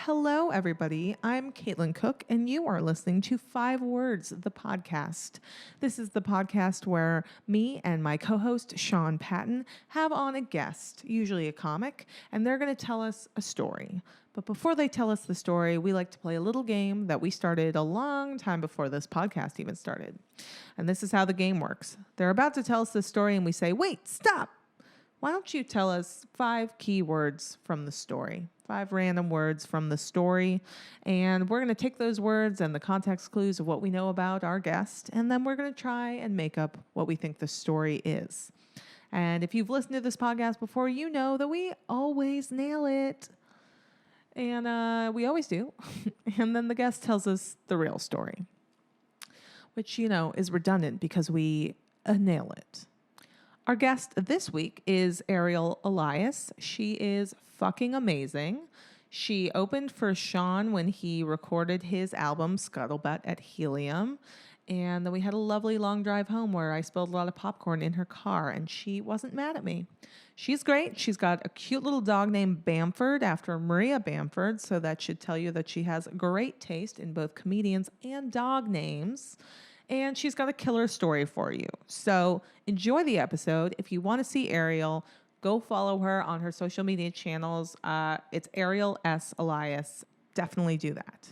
Hello, everybody. I'm Caitlin Cook, and you are listening to 5 Words, the podcast. This is the podcast where me and my co-host, Sean Patton, have on a guest, usually a comic, and they're going to tell us a story. But before they tell us the story, we like to play a little game that we started a long time before this podcast even started. And this is how the game works. They're about to tell us the story, and we say, wait, stop. Why don't you tell us 5 key words from the story? 5 random words from the story. And we're going to take those words and the context clues of what we know about our guest, and then we're going to try and make up what we think the story is. And if you've listened to this podcast before, you know that we always nail it. And we always do. And then the guest tells us the real story, which, you know, is redundant because we nail it. Our guest this week is Ariel Elias. She is fucking amazing. She opened for Sean when he recorded his album Scuttlebutt at Helium. And then we had a lovely long drive home where I spilled a lot of popcorn in her car, and she wasn't mad at me. She's great. She's got a cute little dog named Bamford after Maria Bamford, so that should tell you that she has great taste in both comedians and dog names. And she's got a killer story for you. So enjoy the episode. If you want to see Ariel, go follow her on her social media channels. It's Ariel S. Elias. Definitely do that.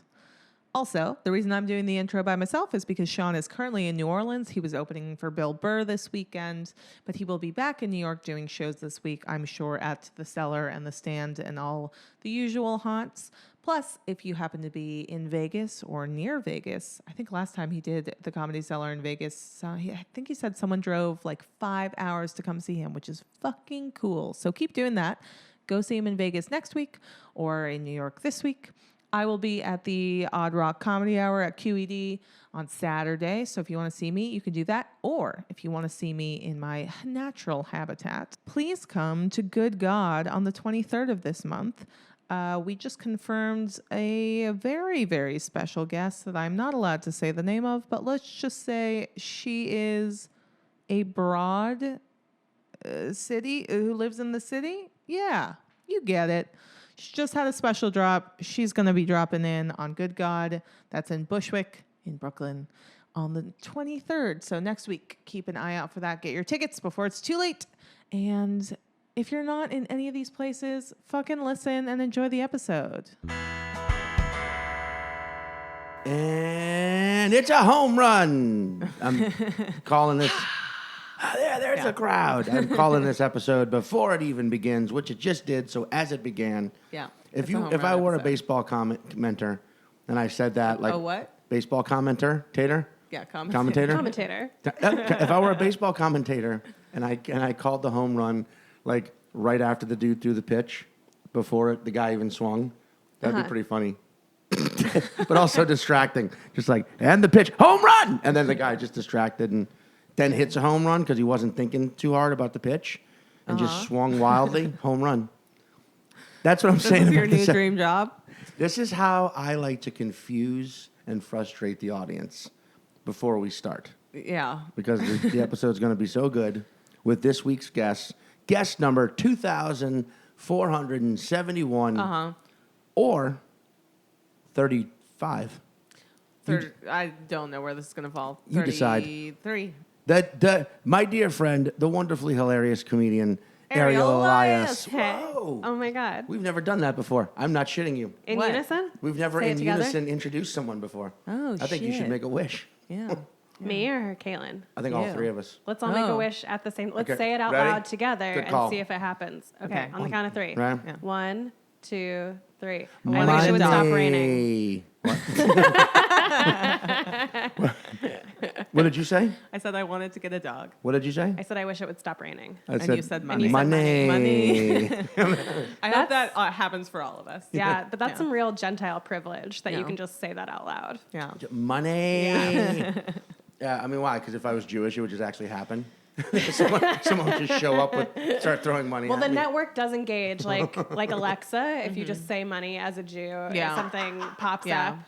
Also, the reason I'm doing the intro by myself is because Sean is currently in New Orleans. He was opening for Bill Burr this weekend, but he will be back in New York doing shows this week, I'm sure, at the Cellar and the Stand and all the usual haunts. Plus, if you happen to be in Vegas or near Vegas, I think last time he did the Comedy Cellar in Vegas, I think he said someone drove like 5 hours to come see him, which is fucking cool. So keep doing that. Go see him in Vegas next week or in New York this week. I will be at the Odd Rock Comedy Hour at QED on Saturday. So if you want to see me, you can do that. Or if you want to see me in my natural habitat, please come to Good God on the 23rd of this month. We just confirmed a very, very special guest that I'm not allowed to say the name of, but let's just say she is a broad city who lives in the city. Yeah, you get it. She just had a special drop. She's going to be dropping in on Good God. That's in Bushwick in Brooklyn on the 23rd. So next week, keep an eye out for that. Get your tickets before it's too late. And if you're not in any of these places, fucking listen and enjoy the episode. And it's a home run. I'm calling this... There's a crowd. I'm calling this episode before it even begins, which it just did. So as it began, if I were a baseball commenter, and I said that like what? Baseball commentator, tater? Yeah, Commentator. If I were a baseball commentator and I called the home run like right after the dude threw the pitch, before the guy even swung, that'd be pretty funny. But also distracting. Just like, and the pitch, home run! And then the guy just distracted and then hits a home run because he wasn't thinking too hard about the pitch and just swung wildly. Home run. That's what I'm saying. This is your new dream job? This is how I like to confuse and frustrate the audience before we start. Yeah. Because the episode's going to be so good with this week's guest. Guest number 2,471 or 35. I don't know where this is going to fall. You decide. 33. My dear friend, the wonderfully hilarious comedian, Ariel Elias. Hey. Whoa. Oh, my God. We've never done that before. I'm not shitting you. In What? unison? We've never Say it in together? unison introduced someone before. Oh, I think you should shit. make a wish. Yeah. Me or Caitlin? I think all 3 of us. Let's all make Oh. a wish at the same... Let's Okay. say it out Ready? loud together Good and call. see if it happens. Okay, Okay. on the count of 3. Right? Yeah. 1, 2, 3. I Money. wish it would stop raining. What? What did you say? I said I wanted to get a dog. What did you say? I said I wish it would stop raining. I And you said money. Money. Money. I hope That's- that happens for all of us. Yeah, but that's Yeah. some real Gentile privilege that you Yeah. can just say that out loud. Yeah. Money. Yeah, I mean, why? Because if I was Jewish, it would just actually happen. someone would just show up and start throwing money Well, at the me. network does engage like Alexa. If you just say money as a Jew, Yeah. something pops Yeah. up,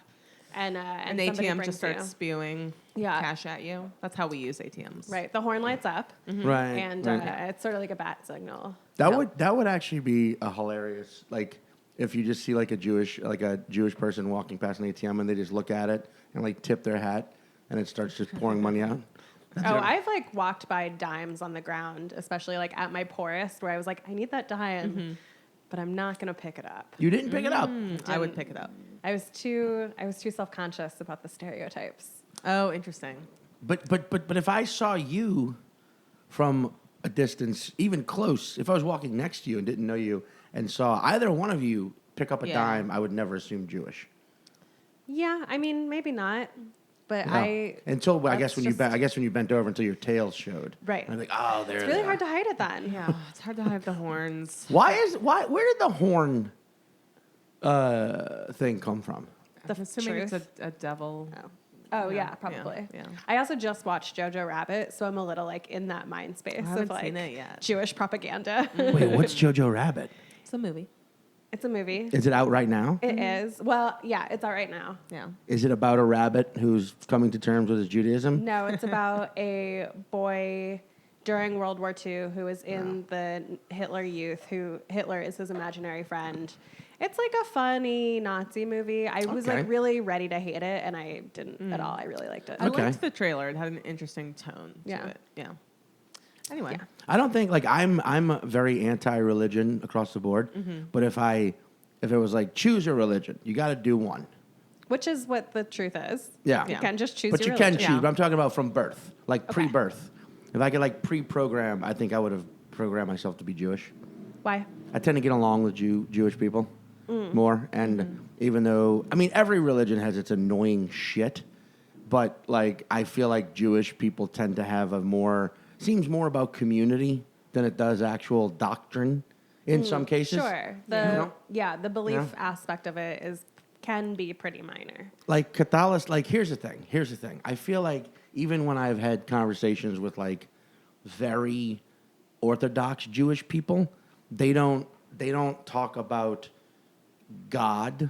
and An somebody ATM brings just starts you. spewing cash at you. That's how we use ATMs. Right, the horn lights up, Right. and right. it's sort of like a bat signal. That would actually be a hilarious, like, if you just see like a Jewish person walking past an ATM and they just look at it and like tip their hat and it starts just pouring money out? I've like walked by dimes on the ground, especially like at my poorest, where I was like, I need that dime, but I'm not gonna pick it up. You didn't pick it up. I would pick it up. I was too self-conscious about the stereotypes. Oh, interesting. But if I saw you from a distance, even close, if I was walking next to you and didn't know you and saw either one of you pick up a dime, I would never assume Jewish. Yeah, I mean, maybe not, but No. I guess when you bent over until your tail showed. Right. And I'm like, oh, there. it's really hard to hide it then. Yeah, it's hard to hide the horns. Where did the horn thing come from? I'm assuming truth. it's a devil. Oh yeah, probably. Yeah. I also just watched Jojo Rabbit, so I'm a little like in that mind space I haven't of like seen it yet. Jewish propaganda. Wait, what's Jojo Rabbit? It's a movie. It's a movie. Is it out right now? It is. Well, yeah, it's out right now. Yeah. Is it about a rabbit who's coming to terms with his Judaism? No, it's about a boy during World War II who was in the Hitler Youth, who Hitler is his imaginary friend. It's like a funny Nazi movie. I was Okay. like really ready to hate it, and I didn't at all. I really liked it. I Okay. liked the trailer. It had an interesting tone Yeah. to it. Yeah. Anyway. Yeah. I don't think I'm very anti-religion across the board. But if it was like choose a religion, you got to do one. Which is what the truth is. Yeah. You can just choose But your you can religion. choose. But I'm talking about from birth, like Okay. pre-birth. If I could like pre-program, I think I would have programmed myself to be Jewish. Why? I tend to get along with Jewish people more, and even though every religion has its annoying shit, but like I feel like Jewish people tend to have seems more about community than it does actual doctrine in some cases. Sure. The belief aspect of it can be pretty minor. Like here's the thing. I feel like even when I've had conversations with like very Orthodox Jewish people, they don't talk about God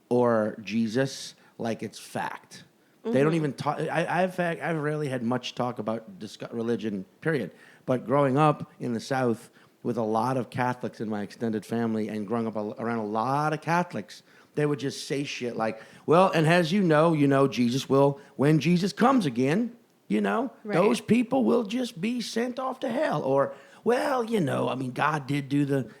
or Jesus like it's fact. They don't even talk. I've rarely had much talk about religion, period. But growing up in the South with a lot of Catholics in my extended family and growing up around a lot of Catholics, they would just say shit like, well, and as you know, Jesus will, when Jesus comes again, Right. those people will just be sent off to hell. Or, well, God did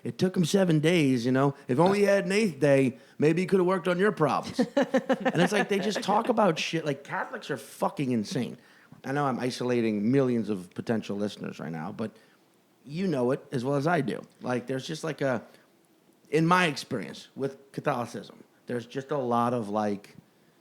it took him 7 days, If only he had an 8th day, maybe he could have worked on your problems. And it's like they just talk about shit. Like Catholics are fucking insane. I know I'm isolating millions of potential listeners right now, but you know it as well as I do. Like there's just like in my experience with Catholicism, there's just a lot of like,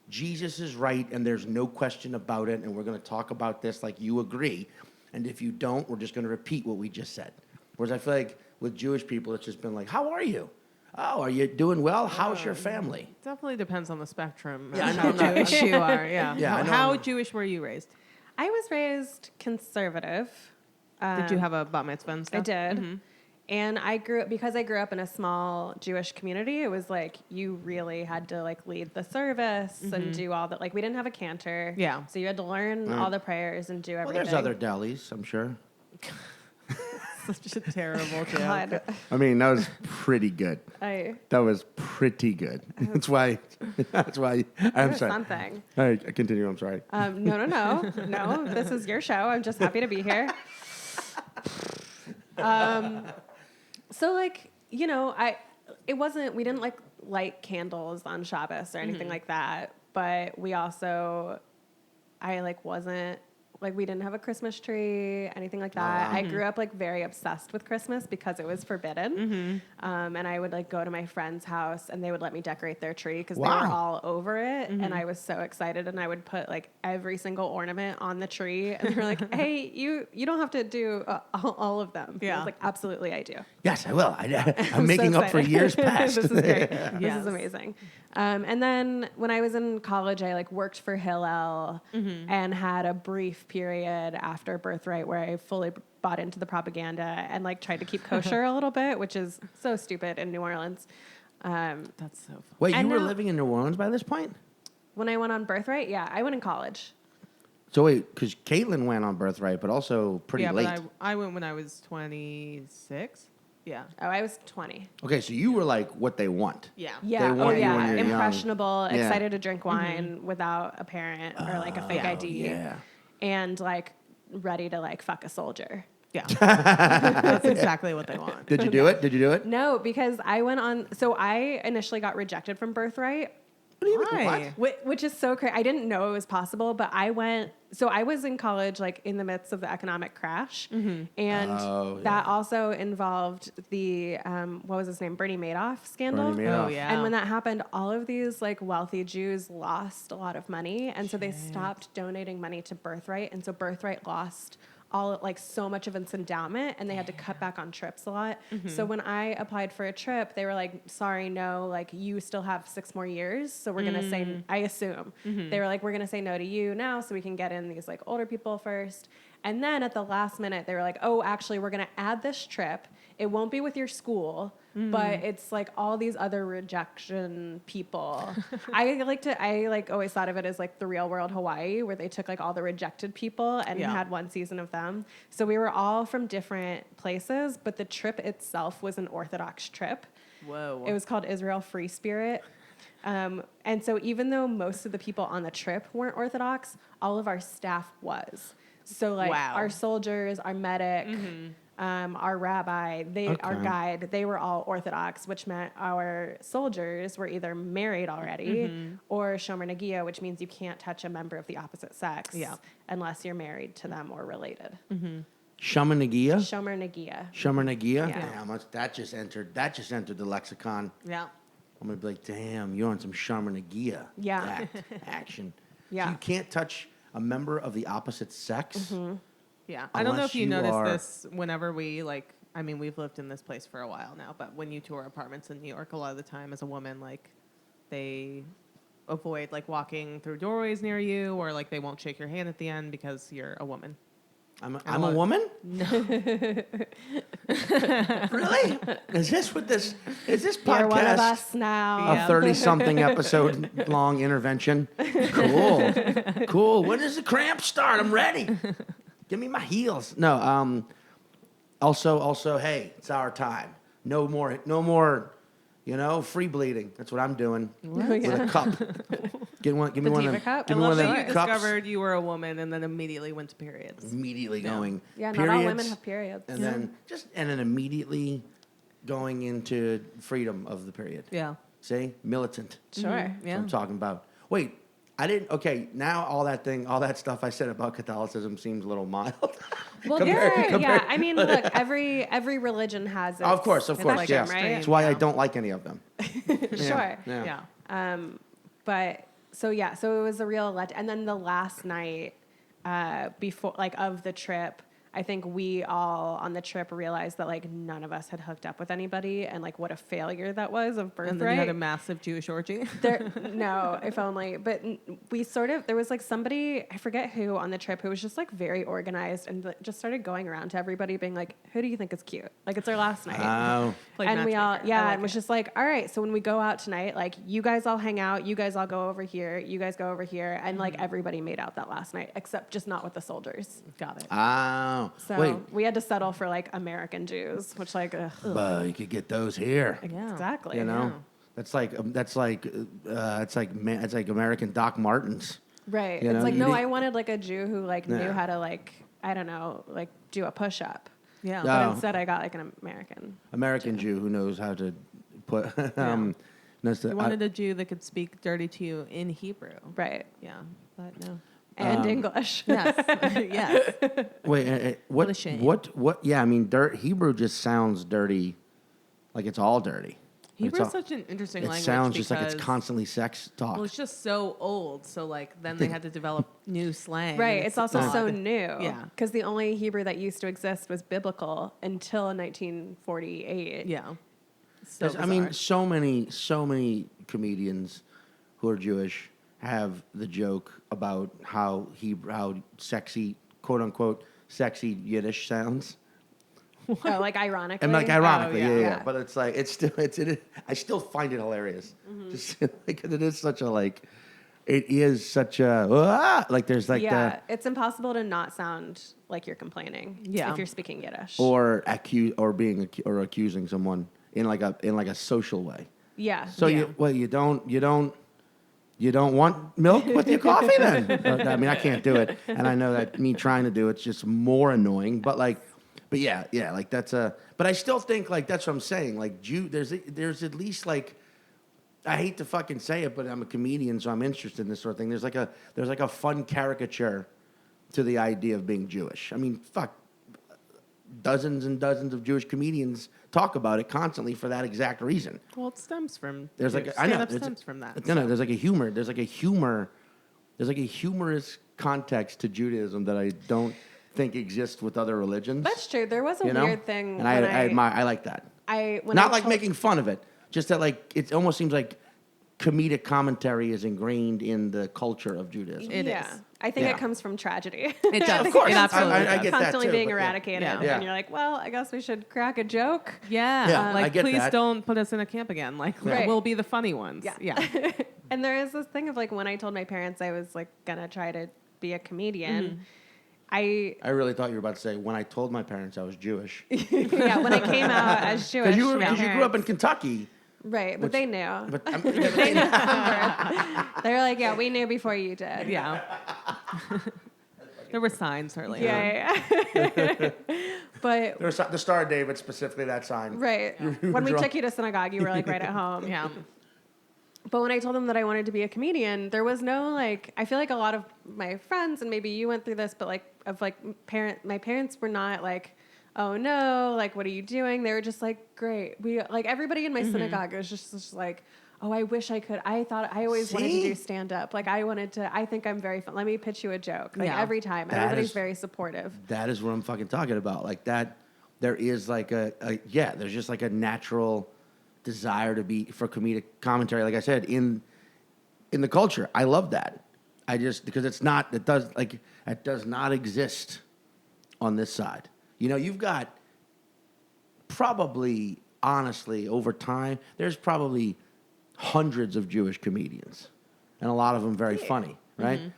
Jesus is right and there's no question about it, and we're going to talk about this like you agree. And if you don't, we're just going to repeat what we just said. Whereas I feel like with Jewish people, it's just been like, how are you? Oh, are you doing well? How's your family? Definitely depends on the spectrum. Yeah, I How know. Jewish you are. Yeah. Yeah, I know. How Jewish were you raised? I was raised conservative. Did you have a bat mitzvah and stuff? I did. And because I grew up in a small Jewish community, it was like you really had to like lead the service and do all that. Like we didn't have a cantor. Yeah. So you had to learn all the prayers and do Well, everything. there's other delis, I'm sure. Such a terrible joke. God. That was pretty good. That was pretty good. That's why I'm sorry. Something. All right, continue. I'm sorry. No. This is your show. I'm just happy to be here. So like, we didn't like light candles on Shabbos or anything like that, but we also, we didn't have a Christmas tree, anything like that. I grew up like very obsessed with Christmas because it was forbidden. And I would like go to my friend's house and they would let me decorate their tree because they were all over it. And I was so excited, and I would put like every single ornament on the tree. And they were like, hey, you don't have to do all of them. Yeah. I was like, absolutely, I do. Yes, I will. I'm so making up for excited. years past. This is great. Yes. This is amazing. And then when I was in college, I like worked for Hillel and had a brief period after Birthright where I fully bought into the propaganda and like tried to keep kosher a little bit, which is so stupid in New Orleans. That's so fun. Wait, you And were now- living in New Orleans by this point? When I went on Birthright, yeah, I went in college. So wait, because Caitlin went on Birthright, but also pretty late. But I went when I was 26. Yeah. Oh, I was 20. Okay, so you were like what they want. Yeah. Yeah. They want you when you're young. Impressionable, Yeah. excited to drink wine without a parent or like a fake ID. Yeah. And like ready to like fuck a soldier. Yeah. That's exactly what they want. Did you do it? Did you do it? No, because I went on. So I initially got rejected from Birthright, What do you mean? Why? What? which is so crazy. I didn't know it was possible, but I went. So I was in college, like in the midst of the economic crash, and that also involved the what was his name, Bernie Madoff scandal. Bernie Madoff. Oh, yeah. And when that happened, all of these like wealthy Jews lost a lot of money, and so they stopped donating money to Birthright, and so Birthright lost all like so much of its endowment, and they had to cut back on trips a lot. So when I applied for a trip, they were like, sorry, no, like you still have 6 more years. So we're going to say, I assume they were like, we're going to say no to you now so we can get in these like older people first. And then at the last minute, they were like, oh, actually, we're going to add this trip. It won't be with your school, but it's like all these other rejection people. I always thought of it as like the Real World Hawaii, where they took like all the rejected people and had one season of them. So we were all from different places, but the trip itself was an Orthodox trip. Whoa. It was called Israel Free Spirit. And so even though most of the people on the trip weren't Orthodox, all of our staff was. So like our soldiers, our medic, our rabbi, our guide, they were all Orthodox, which meant our soldiers were either married already or shomer negia, which means you can't touch a member of the opposite sex unless you're married to them or related. Shomer negia? Shomer negia. Shomer negia? Yeah. Damn, that just entered the lexicon. Yeah. I'm going to be like, damn, you're on some shomer negia action. Yeah. So you can't touch a member of the opposite sex? Yeah. I don't know Unless if you you noticed are- this whenever we like, I mean, we've lived in this place for a while now, but when you tour apartments in New York, a lot of the time as a woman, like they avoid like walking through doorways near you, or like they won't shake your hand at the end because you're a woman. I'm a woman? No. Really? Is this podcast? You're one of us now. A 30-something episode long intervention. Cool. When does the cramp start? I'm ready. Give me my heels. No. Also, hey, it's our time. No more. Free bleeding. That's what I'm doing with a cup. Give me one diva of cup? Give I me one love of that them you cups. discovered you were a woman and then immediately went to periods. Immediately going. Yeah, periods, not all women have periods. and then immediately going into freedom of the period. Yeah. See, militant. Sure. That's what Yeah. I'm talking about. Wait, I didn't. Okay, now all that stuff I said about Catholicism seems a little mild. Well, yeah. I mean, look, every religion has its Of course, spectrum, yeah. right? That's why I don't like any of them. Sure. Yeah. But so it was a real and then the last night before like of the trip, I think we all on the trip realized that like none of us had hooked up with anybody, and like what a failure that was of Birthright. And then you had a massive Jewish orgy. No, if only. But we there was like somebody, I forget who on the trip, who was just like very organized and just started going around to everybody being like, who do you think is cute? Like it's our last night. Oh. And we all, matchmaker. I like and was it. just like, all right, so when we go out tonight, like you guys all hang out, you guys all go over here, you guys go over here. And like everybody made out that last night, except just not with the soldiers. Got it. Oh. So Wait. we had to settle for like American Jews, which like, ugh. But you could get those here. Yeah. Exactly. You know, that's like American Doc Martens. Right. You It's know, like, you no, need- I wanted like a Jew who like knew Yeah. how to like, I don't know, like do a push up. Yeah. But Oh. instead I got like an American. Jew who knows how to put. knows to, You wanted a Jew that could speak dirty to you in Hebrew. Right. Yeah. But no. And English. Yes. Yes. wait, What a shame. What? Yeah, I mean, Hebrew just sounds dirty, like it's all dirty. Hebrew is such an interesting It language. sounds just like it's because- constantly sex talk. Well, it's just so old. So like then they had to develop new slang. Right. and It's also odd. so new. Yeah. Because the only Hebrew that used to exist was biblical until 1948. Yeah. So I mean, bizarre. so many comedians who are Jewish have the joke about how sexy, quote unquote, sexy Yiddish sounds. Oh, like ironically. And like ironically, yeah. yeah. But it's like I still find it hilarious. Just like it is such a like it is such a like there's like it's impossible to not sound like you're complaining if you're speaking Yiddish or accusing someone in like a social way. Yeah. So you don't want milk with your coffee then? I mean, I can't do it, and I know that me trying to do it's just more annoying. But like that's a. But I still think like that's what I'm saying. Like there's at least like. I hate to fucking say it, but I'm a comedian, so I'm interested in this sort of thing. There's like a fun caricature to the idea of being Jewish. I mean, fuck, dozens and dozens of Jewish comedians talk about it constantly for that exact reason. Well, it stems from stems from that. No, there's like a humorous context to Judaism that I don't think exists with other religions. That's true. There was a weird thing, and I like that. Making fun of it. Just that, like, it almost seems like comedic commentary is ingrained in the culture of Judaism. It is. I think it comes from tragedy. It does. Of course. It absolutely I get that, constantly too, being but eradicated. Yeah. And you're like, well, I guess we should crack a joke. Yeah. I get please that. don't put us in a camp again. Like, we'll be the funny ones. Yeah. And there is this thing of, like, when I told my parents I was, like, going to try to be a comedian, I really thought you were about to say, when I told my parents I was Jewish. Yeah, when I came out as Jewish. Because you grew up in Kentucky. Right, but they knew. But they knew from birth. They were like, yeah, we knew before you did. Yeah. There were signs early on. Yeah. But there's the Star of David, specifically that sign. Right. When we took you to synagogue, you were like right at home. Yeah. But when I told them that I wanted to be a comedian, there was no like. I feel like a lot of my friends, and maybe you went through this, but like my parents were not like, oh no, like what are you doing? They were just like, great. Everybody in my synagogue was just like, oh, I wish I could. I always wanted to do stand up. Like I think I'm very fun. Let me pitch you a joke. Like every time, everybody's very supportive. That is what I'm fucking talking about. Like that, there is like there's just like a natural desire to be for comedic commentary. Like I said, in the culture, I love that. Because it does not exist on this side. You know, you've got probably, honestly, over time, there's probably hundreds of Jewish comedians, and a lot of them very funny, right? Mm-hmm.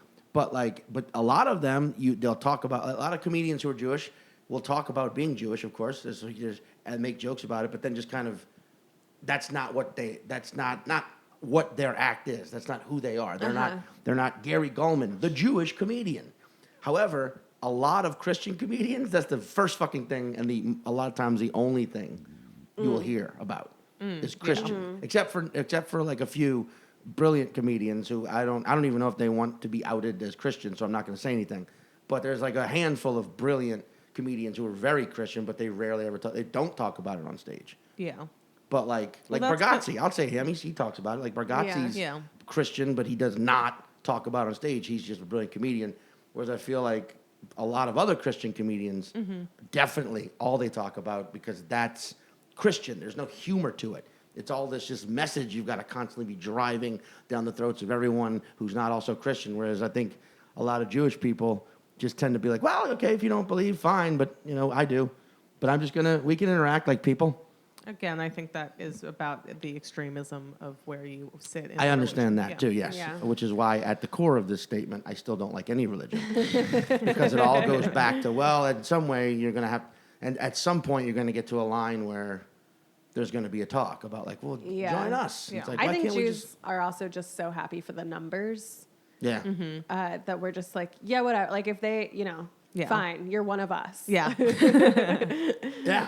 But a lot of them, they'll talk about, a lot of comedians who are Jewish will talk about being Jewish, of course, and make jokes about it, but then just kind of, that's not what their act is. That's not who they are. They're not Gary Gulman, the Jewish comedian. However, a lot of Christian comedians, that's the first fucking thing, and a lot of times the only thing you will hear about is Christian, except for like a few brilliant comedians who I don't even know if they want to be outed as Christian, so I'm not going to say anything. But there's like a handful of brilliant comedians who are very Christian, but they rarely ever they don't talk about it on stage. Yeah. But like Bargatze, I'll say him. He talks about it. Like Bargatze's Christian, but he does not talk about it on stage. He's just a brilliant comedian. Whereas I feel like a lot of other Christian comedians, definitely all they talk about, because that's Christian. There's no humor to it. It's all this just message you've got to constantly be driving down the throats of everyone who's not also Christian. Whereas I think a lot of Jewish people just tend to be like, well, okay, if you don't believe, fine, but I do. But we can interact like people. Again, I think that is about the extremism of where you sit. I understand that too, yes. Yeah. Which is why at the core of this statement, I still don't like any religion. Because it all goes back to, well, in some way you're going to have, and at some point you're going to get to a line where there's going to be a talk about like, well, join us. Yeah. It's like, I think Jews are also just so happy for the numbers. Yeah. That we're just like, yeah, whatever. Like if they, fine, you're one of us. Yeah. Yeah.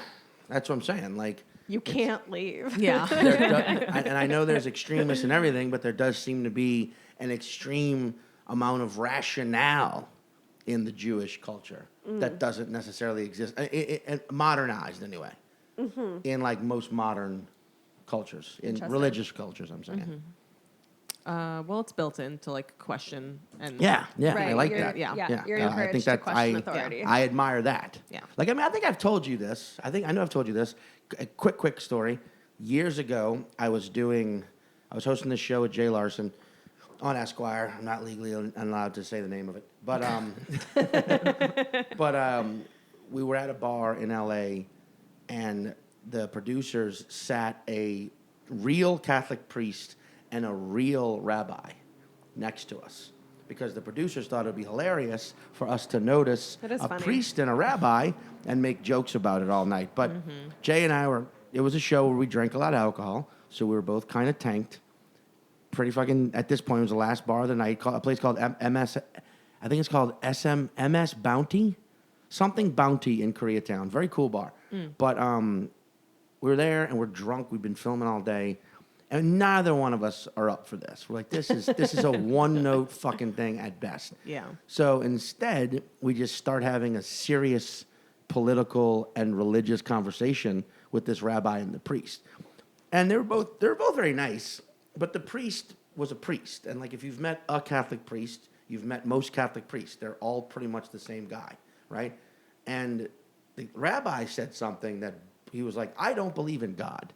That's what I'm saying. Like, you can't leave. Yeah. And I know there's extremists and everything, but there does seem to be an extreme amount of rationale in the Jewish culture that doesn't necessarily exist, modernized anyway, in like most modern cultures, in religious cultures, I'm saying. Well, it's built into like question and right. I like that. You're encouraged to question authority. I admire that. Yeah. Like, I mean, I think I've told you this. I know I've told you this. A quick story. Years ago, I was hosting this show with Jay Larson on Esquire. I'm not legally allowed to say the name of it, but we were at a bar in L.A. and the producers sat a real Catholic priest and a real rabbi next to us. Because the producers thought it would be hilarious for us to notice a priest and a rabbi and make jokes about it all night. But Jay and I it was a show where we drank a lot of alcohol, so we were both kind of tanked. Pretty fucking, at this point, it was the last bar of the night, a place called MS, I think it's called MS Bounty, something Bounty in Koreatown. Very cool bar. But we were there and we're drunk. We've been filming all day. And neither one of us are up for this. We're like, this is a one-note fucking thing at best. Yeah. So instead, we just start having a serious political and religious conversation with this rabbi and the priest. And they were both very nice, but the priest was a priest. And like if you've met a Catholic priest, you've met most Catholic priests. They're all pretty much the same guy, right? And the rabbi said something that he was like, I don't believe in God.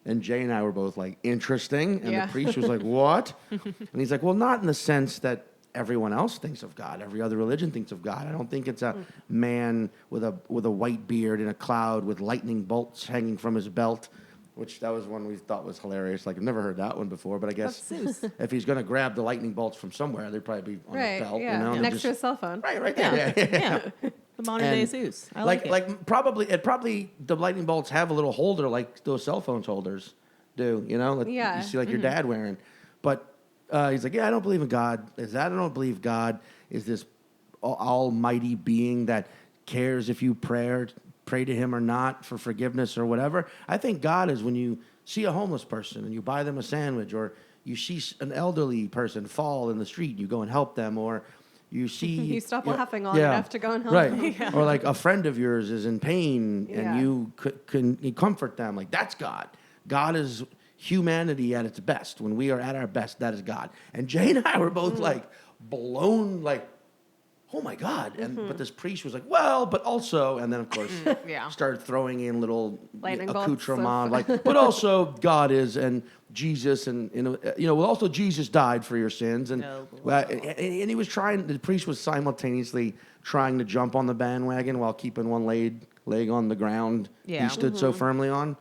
And Jay and I were both like, interesting. And the priest was like, what? And he's like, well, not in the sense that everyone else thinks of God. Every other religion thinks of God. I don't think it's a man with a white beard in a cloud with lightning bolts hanging from his belt, which that was one we thought was hilarious. Like, I've never heard that one before, but I guess if he's going to grab the lightning bolts from somewhere, they'd probably be on his belt. Yeah. You know? Next to his cell phone. Right there. Yeah. The modern day Zeus. I like it. Like probably the lightning bolts have a little holder like those cell phones holders do, you know? Like, you see like your dad wearing. But he's like, I don't believe in God. I don't believe God is this almighty being that cares if you pray to him or not for forgiveness or whatever. I think God is when you see a homeless person and you buy them a sandwich, or you see an elderly person fall in the street, you go and help them, or you see... You stop laughing long enough to go and help them. Right. Or like a friend of yours is in pain and you can comfort them. Like, that's God. God is humanity at its best. When we are at our best, that is God. And Jay and I were both like blown, like, oh my God. And but this priest was like, well, but also, and then of course started throwing in little accoutrement, like, but also God is, and Jesus, and well, also Jesus died for your sins, and and he was trying. The priest was simultaneously trying to jump on the bandwagon while keeping one leg on the ground he stood so firmly on.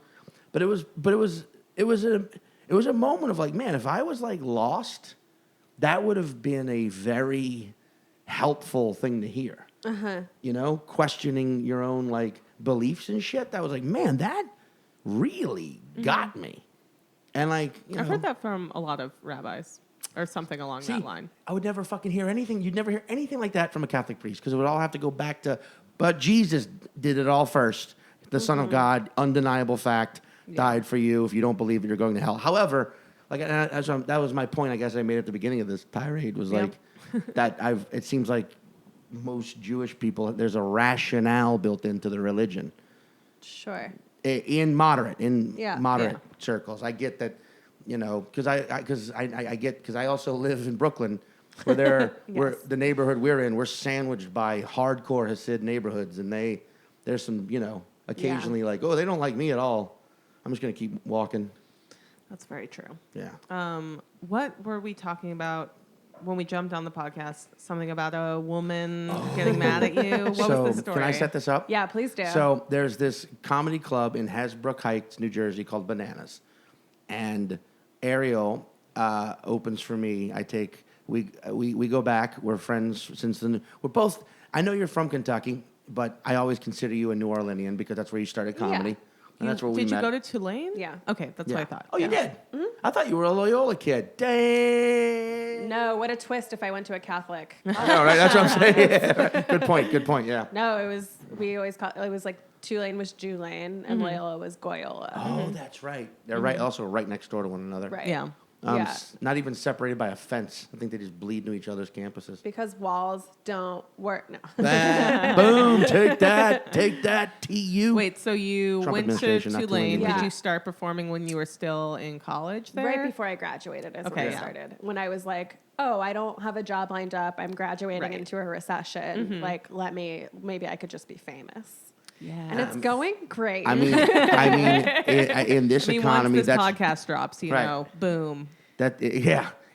But it was a moment of like, man, if I was like lost, that would have been a very helpful thing to hear. Questioning your own like beliefs and shit. That was like, man, that really got me. And like, I've heard that from a lot of rabbis or something along that line. I would never fucking hear anything. You'd never hear anything like that from a Catholic priest, because it would all have to go back to, but Jesus did it all first. The Son of God, undeniable fact, died for you. If you don't believe it, you're going to hell. However, like that was my point, I guess I made at the beginning of this tirade, was like that it seems like most Jewish people, there's a rationale built into the religion. Sure. In moderate circles. I get that, because I also live in Brooklyn, where where the neighborhood we're in, we're sandwiched by hardcore Hasid neighborhoods, and there's some, occasionally like, oh, they don't like me at all. I'm just going to keep walking. That's very true. Yeah. What were we talking about when we jumped on the podcast? Something about a woman getting mad at you? What was the story? Can I set this up? Yeah, please do. So there's this comedy club in Hasbrook Heights, New Jersey, called Bananas. And Ariel opens for me. We go back. We're friends since then. We're both, I know you're from Kentucky, but I always consider you a New Orleanian because that's where you started comedy. Yeah. And that's where we met. Did you go to Tulane? Yeah. Okay, that's what I thought. Oh, you did? Mm-hmm. I thought you were a Loyola kid. Dang. No, what a twist if I went to a Catholic. I know, right? That's what I'm saying. Yeah, right. Good point, yeah. No, we always called, it was like Tulane was Julane and Loyola was Goyola. Oh, that's right. They're also right next door to one another. Right. Yeah. Not even separated by a fence. I think they just bleed into each other's campuses. Because walls don't work. No. Boom! Take that, TU. Wait, so you Trump went to administration, not Tulane. Tulane. Did you start performing when you were still in college there? Right before I graduated is when I started. When I was like, oh, I don't have a job lined up. I'm graduating into a recession. Like, maybe I could just be famous. Yeah. And it's going great. I mean, in this economy, once this that's podcast drops, boom.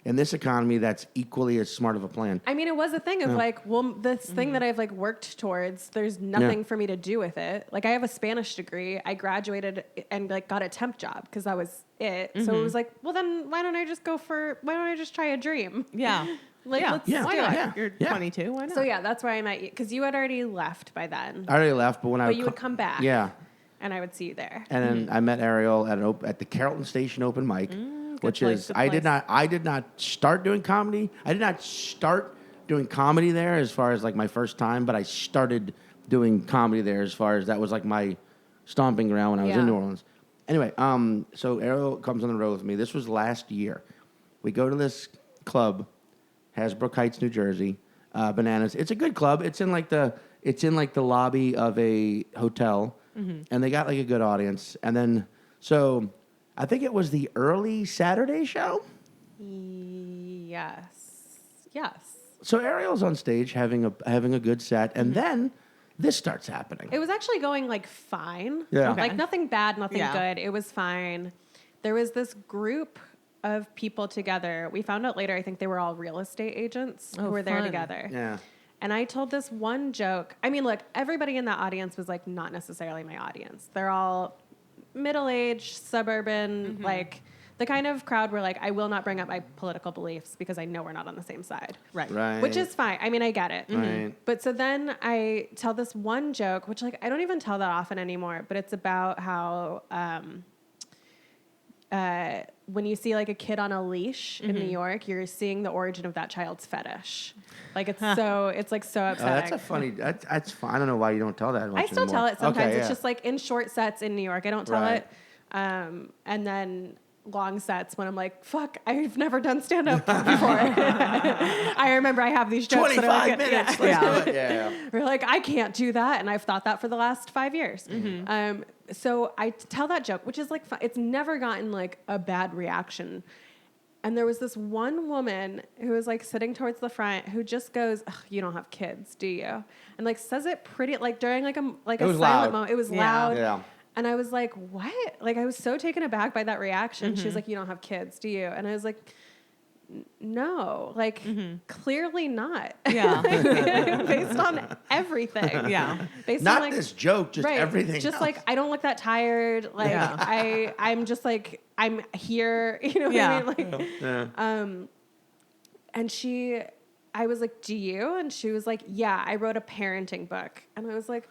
in this economy, that's equally as smart of a plan. I mean, it was a thing of like, well, this thing that I've like worked towards, there's nothing for me to do with it. Like I have a Spanish degree. I graduated and like got a temp job because that was it. So it was like, well, then why don't I just try a dream? Yeah. Like, let's Why do not? it. Yeah. You're Yeah. 22. Why not? So yeah, that's where I met you because you had already left by then. I already left, but when But you would come back. Yeah. And I would see you there. And then I met Ariel at the Carrollton Station open mic, which place, is good I place. did not start doing comedy. I did not start doing comedy there as far as like my first time, but I started doing comedy there as far as that was like my stomping ground when I was in New Orleans. Anyway, so Ariel comes on the road with me. This was last year. We go to this club, Hasbrook Heights, New Jersey, Bananas. It's a good club. It's in like the lobby of a hotel. And they got like a good audience. And then, so I think it was the early Saturday show. Yes. So Ariel's on stage having a good set, and then this starts happening. It was actually going like fine. Yeah. Okay. Like nothing bad, nothing Yeah. good. It was fine. There was this group of people together. We found out later, I think they were all real estate agents who were there fun. together. Yeah. And I told this one joke. I mean, look, everybody in that audience was like not necessarily my audience. They're all middle-aged, suburban, like the kind of crowd where like I will not bring up my political beliefs because I know we're not on the same side. Right. Which is fine. I mean, I get it. Right. But so then I tell this one joke, which like I don't even tell that often anymore, but it's about how when you see like a kid on a leash in New York, you're seeing the origin of that child's fetish. Like it's like so upsetting. That's a funny. That's fun. I don't know why you don't tell that. I Much still tell anymore. it sometimes. Okay, It's yeah. just like in short sets in New York. I don't tell Right. it. And then long sets when I'm like, fuck, I've never done stand up before. I remember I have these jokes 25 that are like, minutes. Yeah. Let's do it. Yeah. We're like, I can't do that. And I've thought that for the last 5 years. So I tell that joke, which is like, it's never gotten like a bad reaction. And there was this one woman who was like sitting towards the front who just goes, you don't have kids, do you? And like says it pretty, like during like a was silent loud. moment. It was Yeah. loud. Yeah. And I was like, what? Like I was so taken aback by that reaction. She was like, you don't have kids, do you? And I was like, no, like clearly not. Yeah. Based on everything. Yeah. Based Not on like this joke, just everything. Just else. like I don't look that tired. Like Yeah. I'm just like I'm here. You know what I mean? Like Yeah. and I was like, do you? And she was like, yeah, I wrote a parenting book. And I was like,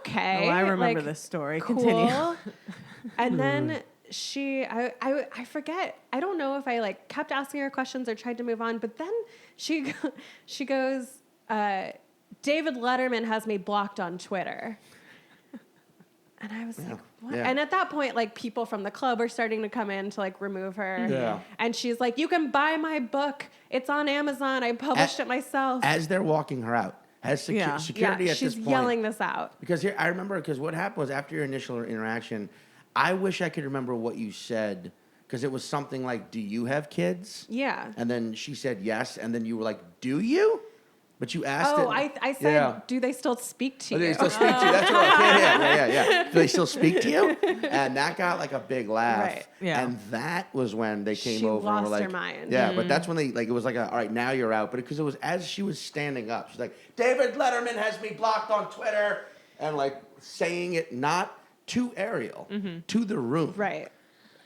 okay. Oh, I remember like, this story. Cool. Continue. And then I forget. I don't know if I like kept asking her questions or tried to move on, but then she goes, David Letterman has me blocked on Twitter. And I was like, what? Yeah. And at that point, like people from the club are starting to come in to like remove her. Yeah. And she's like, you can buy my book. It's on Amazon. I published it myself. As they're walking her out, has security at she's this point. yelling this out. Because here, I remember, because what happened was after your initial interaction, I wish I could remember what you said, because it was something like, do you have kids? Yeah. And then she said yes, and then you were like, do you? But you asked it. Oh, I said, do they still speak to Oh, you? they still speak to you. That's right. Yeah. Do they still speak to you? And that got like a big laugh. Right. Yeah. And that was when they came She over and were lost like, her mind. Yeah, but that's when they like it was like all right, now you're out. But because it was as she was standing up, she's like, David Letterman has me blocked on Twitter, and like saying it not to Ariel, to the room. Right.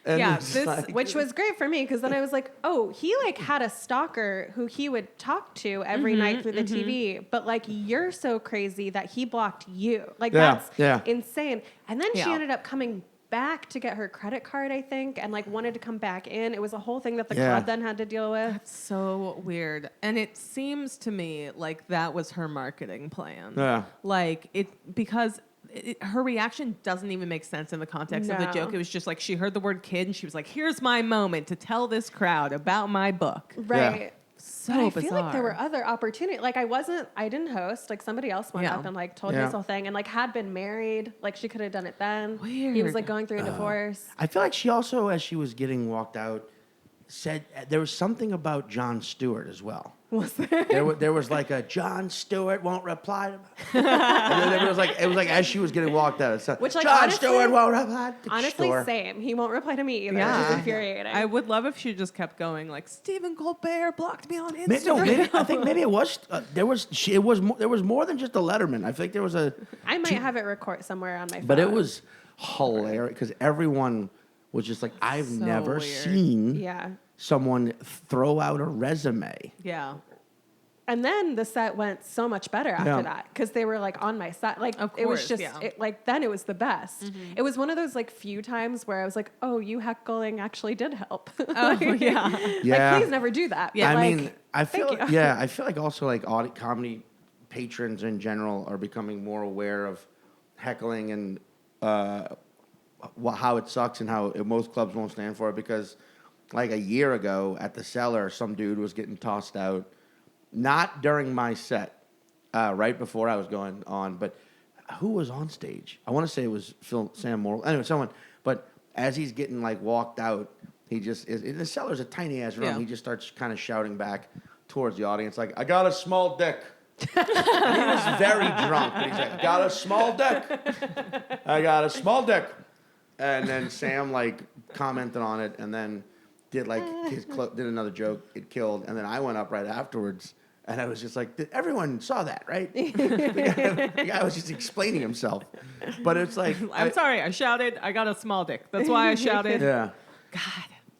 And Yeah, it's this- like- Which was great for me because then I was like, oh, he like had a stalker who he would talk to every night through the TV, but like you're so crazy that he blocked you. Like Yeah, that's yeah. insane. And then she Yeah. ended up coming back to get her credit card, I think, and like wanted to come back in. It was a whole thing that the Yeah. club then had to deal with. So weird. And it seems to me like that was her marketing plan. Yeah. Like because her reaction doesn't even make sense in the context of the No. joke. It was just like she heard the word kid and she was like, here's my moment to tell this crowd about my book. Right. So But I bizarre. feel like there were other opportunities. Like I didn't host. Like somebody else went Yeah. up and like told Yeah. this whole thing and like had been married. Like she could have done it then. He Weird. was like going through a divorce. I feel like she also, as she was getting walked out, said there was something about Jon Stewart as well. Was there? There was like a Jon Stewart won't reply to and then it was like as she was getting walked out. It's Which, like, Jon honestly- Stewart won't reply. To Honestly, Stewart. same. He won't reply to me either, Yeah. which is infuriating. I would love if she just kept going, like, Stephen Colbert blocked me on Maybe, Instagram. I think maybe it was there was more than just a Letterman. I think there was a. I might have it record somewhere on my phone. But it was hilarious because everyone was just like, I've So never weird. seen Yeah. someone throw out a resume. Yeah. And then the set went so much better after Yeah. that because they were like on my side. Like Of it was course, just yeah. then it was the best. It was one of those like few times where I was like, oh, you heckling actually did help. Oh, yeah. Yeah. Like please never do that. Yeah. But, I like, mean, I feel thank you. yeah, I feel like also like comedy patrons in general are becoming more aware of heckling and how it sucks and how most clubs won't stand for it because like a year ago at the Cellar, some dude was getting tossed out, not during my set, right before I was going on, but who was on stage? I want to say it was Sam Morrill. Anyway, someone, but as he's getting like walked out, he just is. The Cellar's a tiny ass room. Yeah. He just starts kind of shouting back towards the audience, like, "I got a small dick." And he was very drunk, but he's like, "Got a small dick. I got a small dick." And then Sam like commented on it, and then did like did another joke. It killed, and then I went up right afterwards, and I was just like, everyone saw that, right? the guy was just explaining himself, but it's like, I'm sorry, I shouted, I got a small dick. That's why I shouted. yeah. God.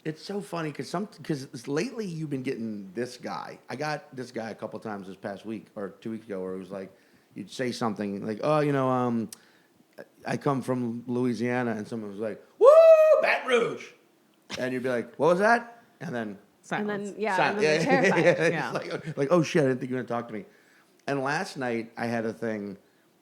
It's so funny because lately you've been getting this guy. I got this guy a couple times this past week or 2 weeks ago where it was like, you'd say something like, oh, I come from Louisiana, and someone was like, woo, Baton Rouge. And you'd be like, what was that? And then And Silence. then and silent. then they're terrified. Yeah. It's like, oh shit, I didn't think you were gonna talk to me. And last night I had a thing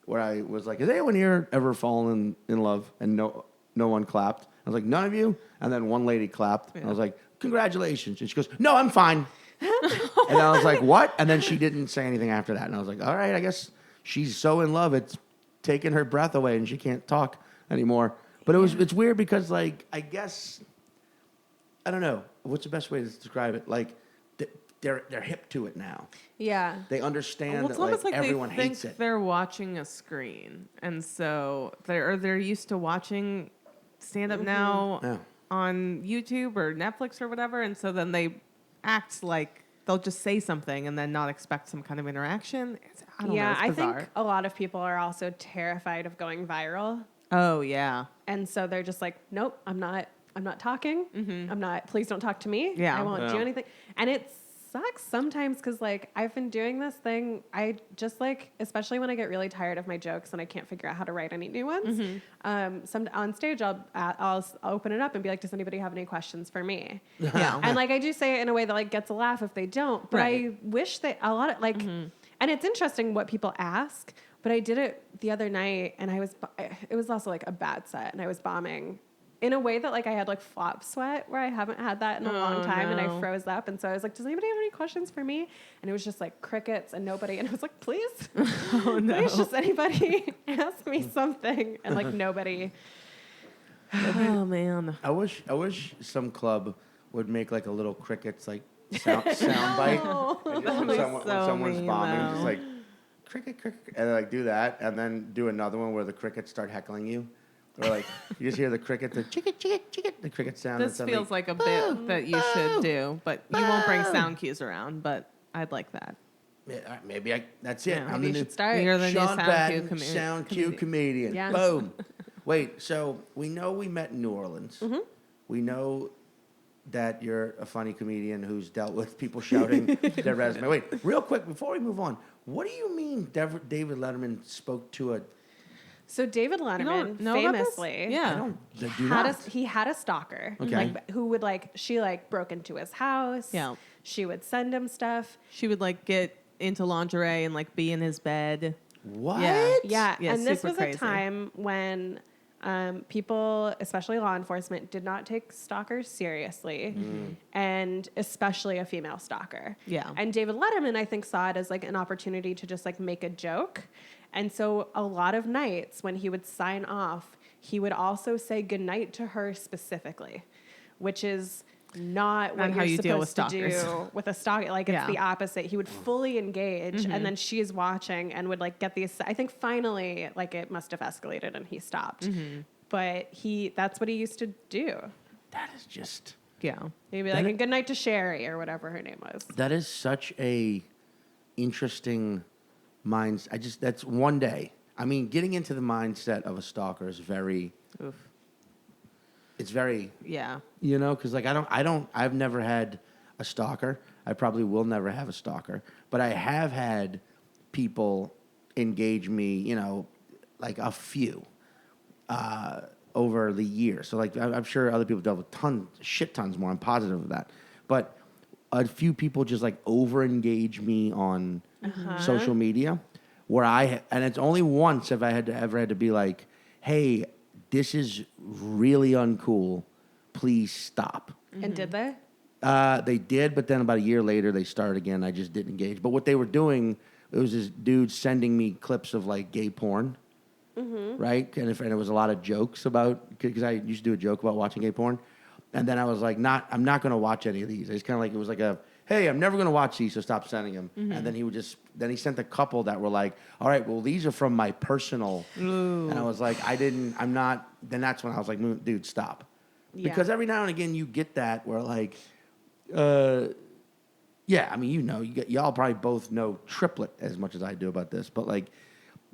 where I was like, has anyone here ever fallen in love? And no one clapped. I was like, none of you? And then one lady clapped. And I was like, congratulations. And she goes, no, I'm fine. And I was like, what? And then she didn't say anything after that. And I was like, all right, I guess she's so in love it's taking her breath away and she can't talk anymore. But it's weird because like I guess I don't know what's the best way to describe it. Like they're hip to it now. Yeah. They understand Well, it's that almost like everyone they hates think it. they're watching a screen, and so they're used to watching stand up now Yeah. on YouTube or Netflix or whatever, and so then they act like they'll just say something and then not expect some kind of interaction. I don't know. Yeah, It's I bizarre. think a lot of people are also terrified of going viral. Oh yeah. And so they're just like, nope, I'm not talking. I'm not, please don't talk to me. Yeah. I won't do anything. And it sucks sometimes because like I've been doing this thing. I just like, especially when I get really tired of my jokes and I can't figure out how to write any new ones. Some on stage, I'll open it up and be like, does anybody have any questions for me? Yeah. And like, I do say it in a way that like gets a laugh if they don't, but Right. I wish that a lot of like, and it's interesting what people ask, but I did it the other night and it was also like a bad set and I was bombing in a way that like I had like flop sweat where I haven't had that in a long time and I no. froze up. And so I was like, does anybody have any questions for me? And it was just like crickets and nobody. And I was like, please, Oh no. please just anybody ask me something. And like nobody. Oh man. I wish some club would make like a little crickets like sound bite. And just when be when so someone's mean, bombing, though. just like cricket, and like do that, and then do another one where the crickets start heckling you, or like you just hear the cricket, the chicket, the cricket sound. This feels like a bit that you should do, but you won't bring sound cues around. But I'd like that. Maybe that's it. Yeah. I'm Maybe the you new should start. You're the new Sean sound Patton, cue sound cue comedian. Yeah. Boom. Wait, so we know we met in New Orleans. We know that you're a funny comedian who's dealt with people shouting their resume. Wait, real quick, before we move on, what do you mean David Letterman spoke to a... So David Letterman know about this? famously Yeah. he had a stalker Okay. like, who would like, she like broke into his house. Yeah. She would send him stuff. She would like get into lingerie and like be in his bed. What? Yeah. Yeah, And this super was crazy. a time when people, especially law enforcement, did not take stalkers seriously, and especially a female stalker. Yeah. And David Letterman, I think, saw it as like an opportunity to just like make a joke. And so a lot of nights when he would sign off, he would also say goodnight to her specifically, which is not what how you're you deal with supposed to stalkers. do with a stalker. Like, it's the opposite. He would fully engage, and then she's watching and would, like, get these. I think finally, like, it must have escalated and he stopped. But that's what he used to do. That is just... Yeah. He'd be like, good night to Sherry, or whatever her name was. That is such a interesting that's one day. I mean, getting into the mindset of a stalker is very... Oof. It's very... Yeah. You know, because, like, I've never had a stalker. I probably will never have a stalker. But I have had people engage me, you know, like a few over the years. So, like, I'm sure other people dealt with shit tons more. I'm positive of that. But a few people just, like, over-engage me on social media where and it's only once have I ever had to be like, hey, this is really uncool. Please stop. And did they? They did, but then about a year later, they started again. I just didn't engage. But what they were doing, it was this dude sending me clips of, like, gay porn, right? And it was a lot of jokes about, because I used to do a joke about watching gay porn. And then I was like, I'm not going to watch any of these. It's kind of like, it was like hey, I'm never going to watch these, so stop sending them. And then he sent a couple that were like, all right, well, these are from my personal. Ooh. And I was like, then that's when I was like, dude, stop. Yeah. Because every now and again you get that where, like, yeah, I mean, you know, y'all probably both know triplet as much as I do about this, but, like,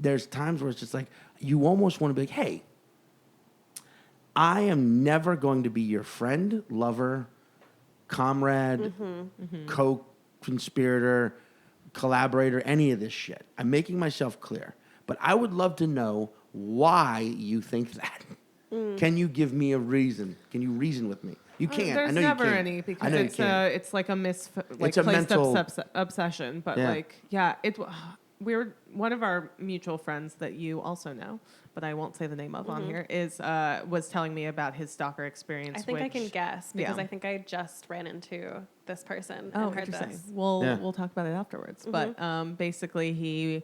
there's times where it's just like, you almost want to be like, hey, I am never going to be your friend, lover, comrade, co-conspirator, collaborator, any of this shit. I'm making myself clear. But I would love to know why you think that. Can you give me a reason? Can you reason with me? You can't. There's I know never you can't. any, because I know it's like a It's a mental obsession. But we're one of our mutual friends that you also know, but I won't say the name of on here, was telling me about his stalker experience. I think I can guess, because I think I just ran into this person and heard this. We'll talk about it afterwards. But basically he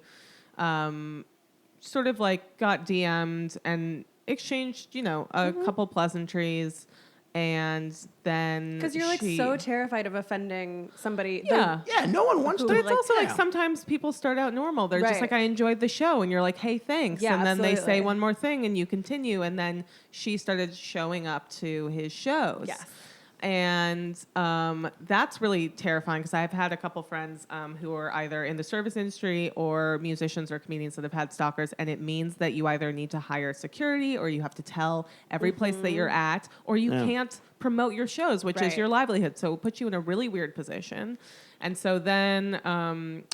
sort of, like, got DM'd and exchanged, you know, a couple pleasantries. And then because you're, like, so terrified of offending somebody. Yeah, no one wants to. But it's also like sometimes people start out normal. They're just like, I enjoyed the show, and you're like, hey, thanks. Yeah, and then they say one more thing, and you continue. And then she started showing up to his shows. Yes. And that's really terrifying, because I've had a couple friends who are either in the service industry or musicians or comedians that have had stalkers, and it means that you either need to hire security, or you have to tell every place that you're at, or you can't promote your shows, which is your livelihood. So it puts you in a really weird position. And so then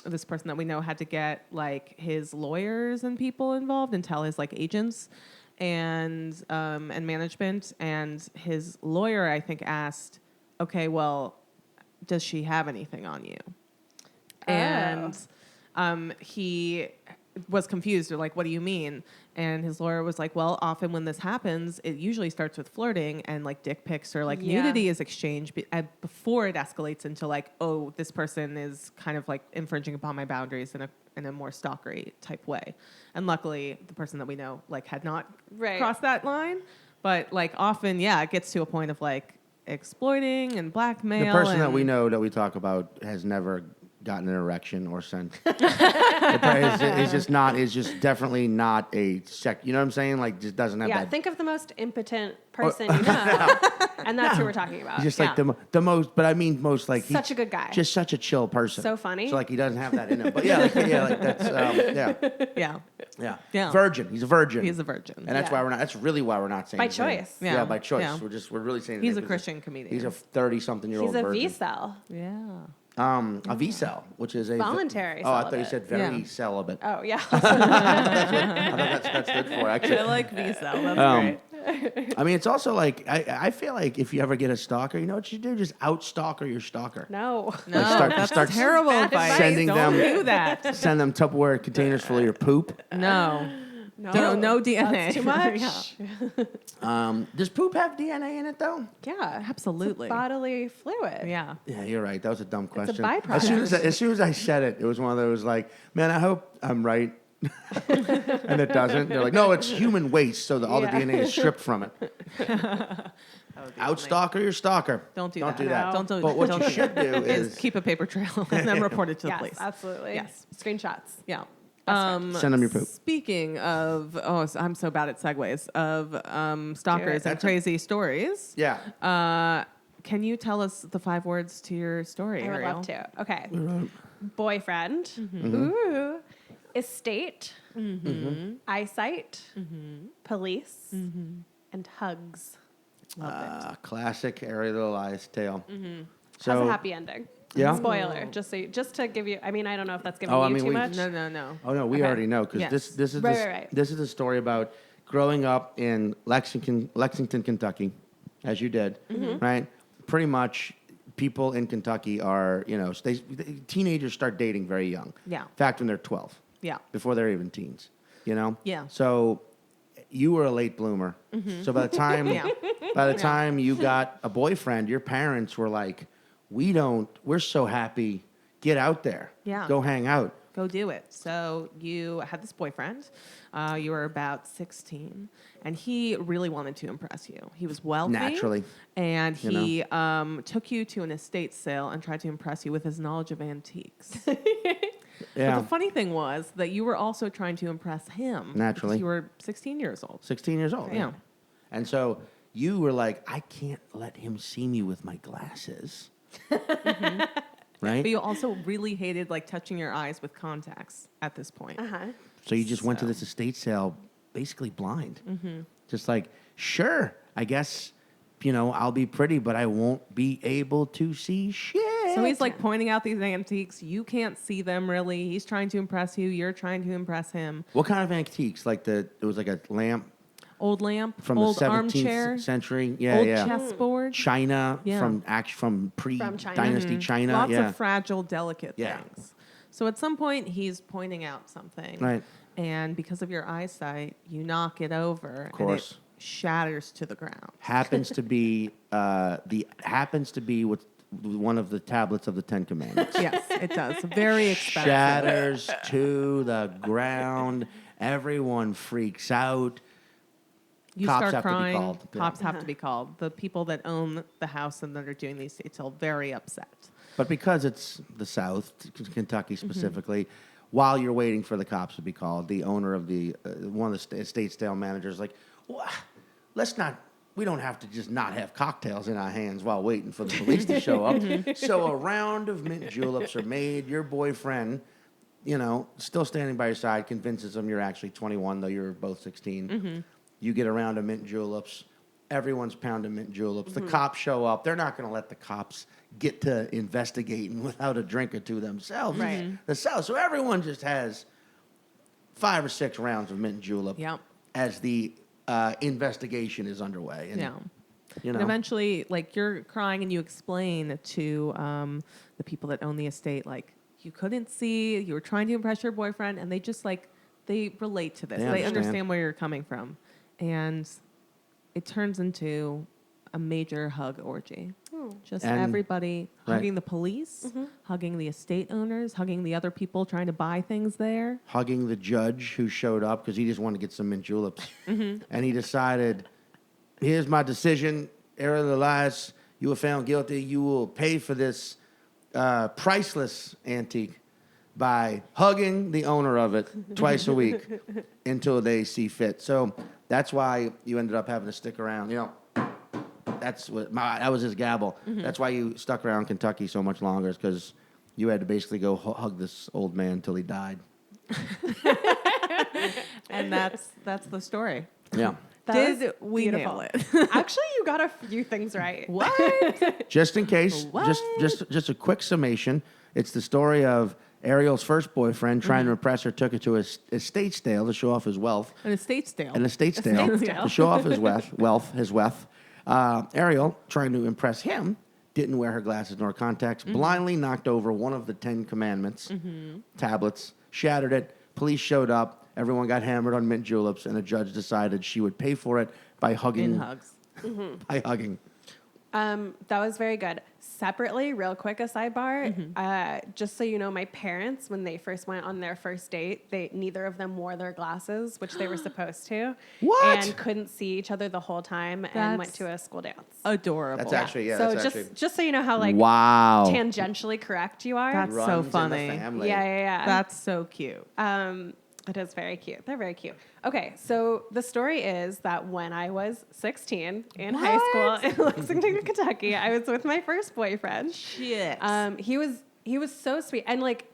this person that we know had to get, like, his lawyers and people involved and tell his, like, agents and management, and his lawyer, I think, asked, okay, well, does she have anything on you? And he was confused, or like, what do you mean? And his lawyer was like, well, often when this happens, it usually starts with flirting, and, like, dick pics or, like, nudity is exchanged before it escalates into, like, oh, this person is kind of, like, infringing upon my boundaries in a more stalkery type way. And luckily, the person that we know, like, had not crossed that line. But, like, often, it gets to a point of, like, exploiting and blackmail. The person that we know that we talk about has never gotten an erection or sent. It's just definitely not a you know what I'm saying? Like, just doesn't have that. Yeah, think of the most impotent person you know. And that's who we're talking about. He's just like the most, but I mean most, like, such a good guy. Just such a chill person. So funny. So, like, he doesn't have that in him. But that's virgin. He's a virgin. He's a virgin. And that's why that's really why we're not saying by choice. Yeah, by choice. Yeah. We're really saying he's a Christian comedian. He's a 30-something-year-old virgin. He's a V-cell. Yeah. A V-cell, which is a voluntary. I thought you said very celibate. Oh yeah. I thought that's good for actually. I like V-cell. That's great. I mean, it's also like I feel like if you ever get a stalker, you know what you do? Just out-stalker your stalker. No, that's terrible advice. Sending Don't them, do that. Send them Tupperware containers full of your poop. No DNA. That's too much. Does poop have DNA in it though? Yeah, absolutely. It's bodily fluid. Yeah. Yeah, you're right. That was a dumb question. It's a byproduct. As soon as I said it, it was one of those like, man, I hope I'm right. And it doesn't. They're like, no, it's human waste, so all the DNA is stripped from it. Outstalker your stalker. Don't do Don't that. do that. No. Don't do But what don't you do should that. do is Keep a paper trail and then report it to the Yes, police. absolutely. Yes. Screenshots. Yeah. send them your poop. Speaking of, I'm so bad at segues, of stalkers and That's crazy stories. Yeah. Can you tell us the 5 words to your story, I would Ariel? love to. Okay. Boyfriend. Ooh. Estate. Eyesight. Police. And hugs. Classic Ariel Elias tale. Has a happy ending. Yeah? Spoiler, just to give you. I mean, I don't know if that's giving Oh, I you mean, too we- much. No. Oh no, we Okay. already know because Yes. this is Right. this is a story about growing up in Lexington, Kentucky, as you did, right? Pretty much, people in Kentucky are teenagers start dating very young. Yeah. In fact, when they're 12, Yeah. before they're even teens, Yeah. So you were a late bloomer. So by the time Yeah. time you got a boyfriend, your parents were like, we're so happy. Get out there. Yeah. Go hang out. Go do it. So you had this boyfriend. You were about 16, and he really wanted to impress you. He was wealthy. Naturally. And he took you to an estate sale and tried to impress you with his knowledge of antiques. Yeah. But the funny thing was that you were also trying to impress him. Naturally. Because you were 16 years old. 16 years old. Yeah. And so you were like, I can't let him see me with my glasses. Right? But you also really hated touching your eyes with contacts at this point. So you just went to this estate sale basically blind. Just like, sure, I guess, I'll be pretty, but I won't be able to see shit. So he's pointing out these antiques. You can't see them really. He's trying to impress you. You're trying to impress him. What kind of antiques? It was like a lamp Old lamp, from old the 17th armchair, century. Yeah, old yeah. chessboard. China Yeah. from China. pre-dynasty China. Lots yeah. of fragile, delicate Yeah. things. So at some point, he's pointing out something. Right. And because of your eyesight, you knock it over. course. And it shatters to the ground. happens to be what one of the tablets of the Ten Commandments. Yes, it does. Very expensive. Shatters to the ground. Everyone freaks out. You Cops start have to be crying. called. Yeah. Cops have to be called. The people that own the house and that are doing these states are very upset. But because it's the South, Kentucky specifically, while you're waiting for the cops to be called, the owner of the one of the estate sale managers like, well, we don't have to just not have cocktails in our hands while waiting for the police to show up. So a round of mint juleps are made. Your boyfriend, still standing by your side, convinces him you're actually 21, though you're both 16. You get a round of mint juleps. Everyone's pounding mint juleps. The cops show up. They're not going to let the cops get to investigating without a drink or two themselves. Right. So everyone just has 5 or 6 rounds of mint julep Yeah. as the investigation is underway. And, Yeah. You know, And eventually, you're crying and you explain to the people that own the estate, you couldn't see, you were trying to impress your boyfriend, and they just, they relate to this. They understand where you're coming from. And it turns into a major hug orgy. Just And- everybody right. hugging the police, hugging the estate owners, hugging the other people trying to buy things there. hugging the judge who showed up because he just wanted to get some mint juleps. And he decided, here's my decision. Ariel Elias, you were found guilty. You will pay for this priceless antique by hugging the owner of it twice a week until they see fit. So that's why you ended up having to stick around. That was his gavel. That's why you stuck around Kentucky so much longer, is because you had to basically go hug this old man until he died. And that's the story. Yeah. That Did was we beautiful. nail it? Actually, you got a few things right. What? Just in case, What? just a quick summation. It's the story of Ariel's first boyfriend trying to impress her, took her to a estate sale to show off his wealth. An estate sale. An estate sale Estate sale. to show off his wealth. Ariel, trying to impress him, didn't wear her glasses nor contacts, blindly knocked over one of the 10 Commandments tablets, shattered it. Police showed up. Everyone got hammered on mint juleps, and a judge decided she would pay for it by hugging. In hugs. By hugging. That was very good. Separately, real quick, a sidebar. Just so you know, my parents, when they first went on their first date, neither of them wore their glasses, which they were supposed to. What? And couldn't see each other the whole time and went to a school dance. Adorable. That's actually, yeah. So that's just actually just so you know how like wow. tangentially correct you are. That's so Runs in the funny. family. Yeah. That's so cute. It is very cute. They're very cute. Okay, so the story is that when I was 16 in high school in Lexington, Kentucky, I was with my first boyfriend. Shit. He was so sweet, and like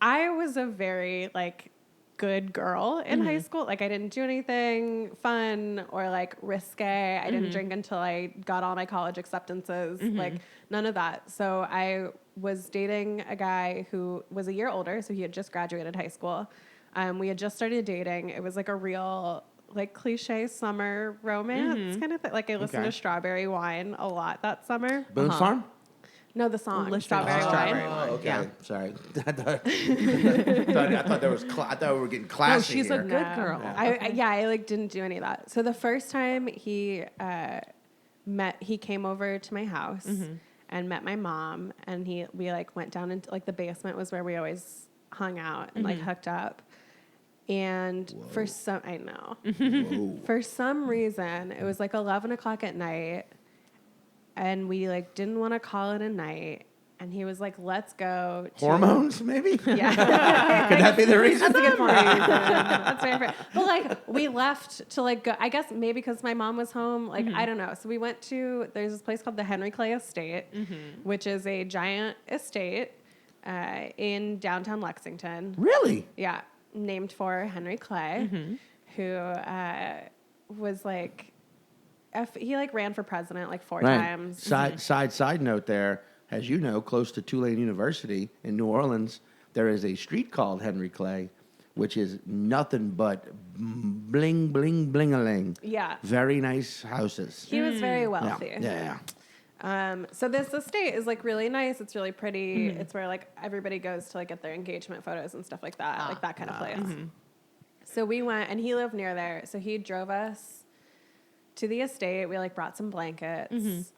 I was a very like good girl in high school. Like I didn't do anything fun or like risque. I didn't drink until I got all my college acceptances. Like none of that. So I was dating a guy who was a year older, so he had just graduated high school. We had just started dating. It was like a real, like cliche summer romance kind of thing. Like I listened to Strawberry Wine a lot that summer. Boone's Farm? No, the song Listen to Strawberry Strawberry Wine. Wine. Oh, okay. Yeah. Sorry. I thought there was. I thought we were getting classy. she's a here. good girl. I like didn't do any of that. So the first time he came over to my house and met my mom, and we like went down into like the basement was where we always hung out and like hooked up. And for some reason, it was like 11 o'clock at night, and we like didn't want to call it a night. And he was like, "Let's go." Hormones, maybe? Yeah. Could that be the reason? That's a good point. That's very fair. But like, we left to like go, I guess maybe because my mom was home. Like, I don't know. So we went there's this place called the Henry Clay Estate, which is a giant estate in downtown Lexington. Really? Yeah. Named for Henry Clay, who was like, he like ran for president like 4 times. Side note there, as you know, close to Tulane University in New Orleans, there is a street called Henry Clay, which is nothing but bling, bling, bling-a-ling. Yeah. Very nice houses. He was very wealthy. Yeah. So this estate is like really nice. It's really pretty. It's where like everybody goes to like get their engagement photos and stuff like that, like that kind of place. So we went, and he lived near there. So he drove us to the estate. We like brought some blankets.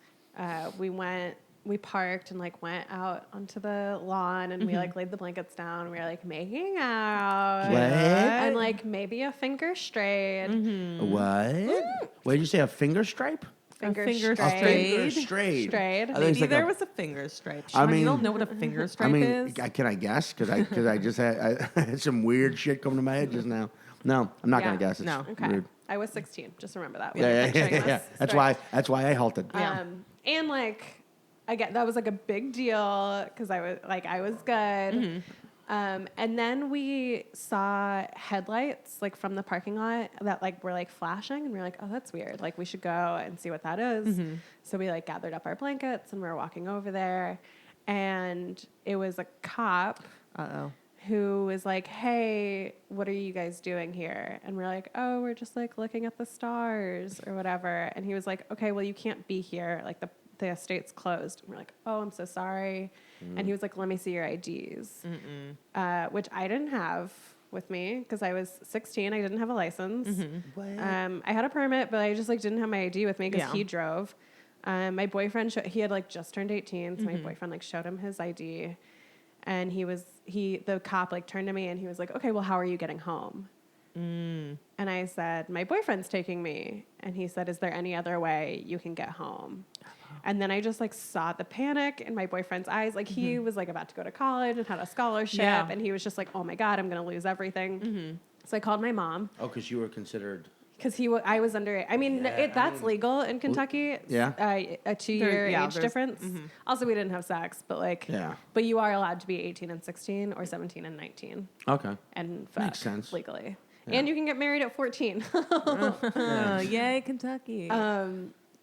We parked and like went out onto the lawn, and we like laid the blankets down. We were like making out. What? And like maybe a finger strayed. What? What did you say? A finger stripe? Finger finger strayed. Finger strayed. Strayed. I think it's Maybe like there a- was a finger stripe. I Sean, you mean- don't know what a finger stripe is? Can I guess? Because I just had I had some weird shit coming to my head just now. No, I'm not gonna guess. It's No. Okay. rude. I was 16. Just remember that. Yeah. That's why I halted. And like, again, that was like a big deal because I was good. And then we saw headlights like from the parking lot that like were like flashing, and we were like, oh, that's weird. Like we should go and see what that is. So we like gathered up our blankets and we were walking over there, and it was a cop who was like, hey, what are you guys doing here? And we're like, oh, we're just like looking at the stars or whatever. And he was like, okay, well, you can't be here. Like the estate's closed. And we're like, oh, I'm so sorry. And he was like, let me see your IDs, which I didn't have with me because I was 16. I didn't have a license. I had a permit, but I just like didn't have my ID with me because he drove. My boyfriend, he had like just turned 18. So my boyfriend like showed him his ID, and the cop like turned to me and he was like, okay, well, how are you getting home? And I said, my boyfriend's taking me. And he said, is there any other way you can get home? And then I just like saw the panic in my boyfriend's eyes. Like he was like about to go to college and had a scholarship. And he was just like, oh my God, I'm going to lose everything. So I called my mom. Oh, because you were considered. Because I was under, I mean, that's legal in Kentucky. Yeah. A 2-year age difference. Also, we didn't have sex, but like, but you are allowed to be 18 and 16 or 17 and 19. Okay. And fuck Makes sense. legally. Yeah. And you can get married at 14. Yay, Kentucky.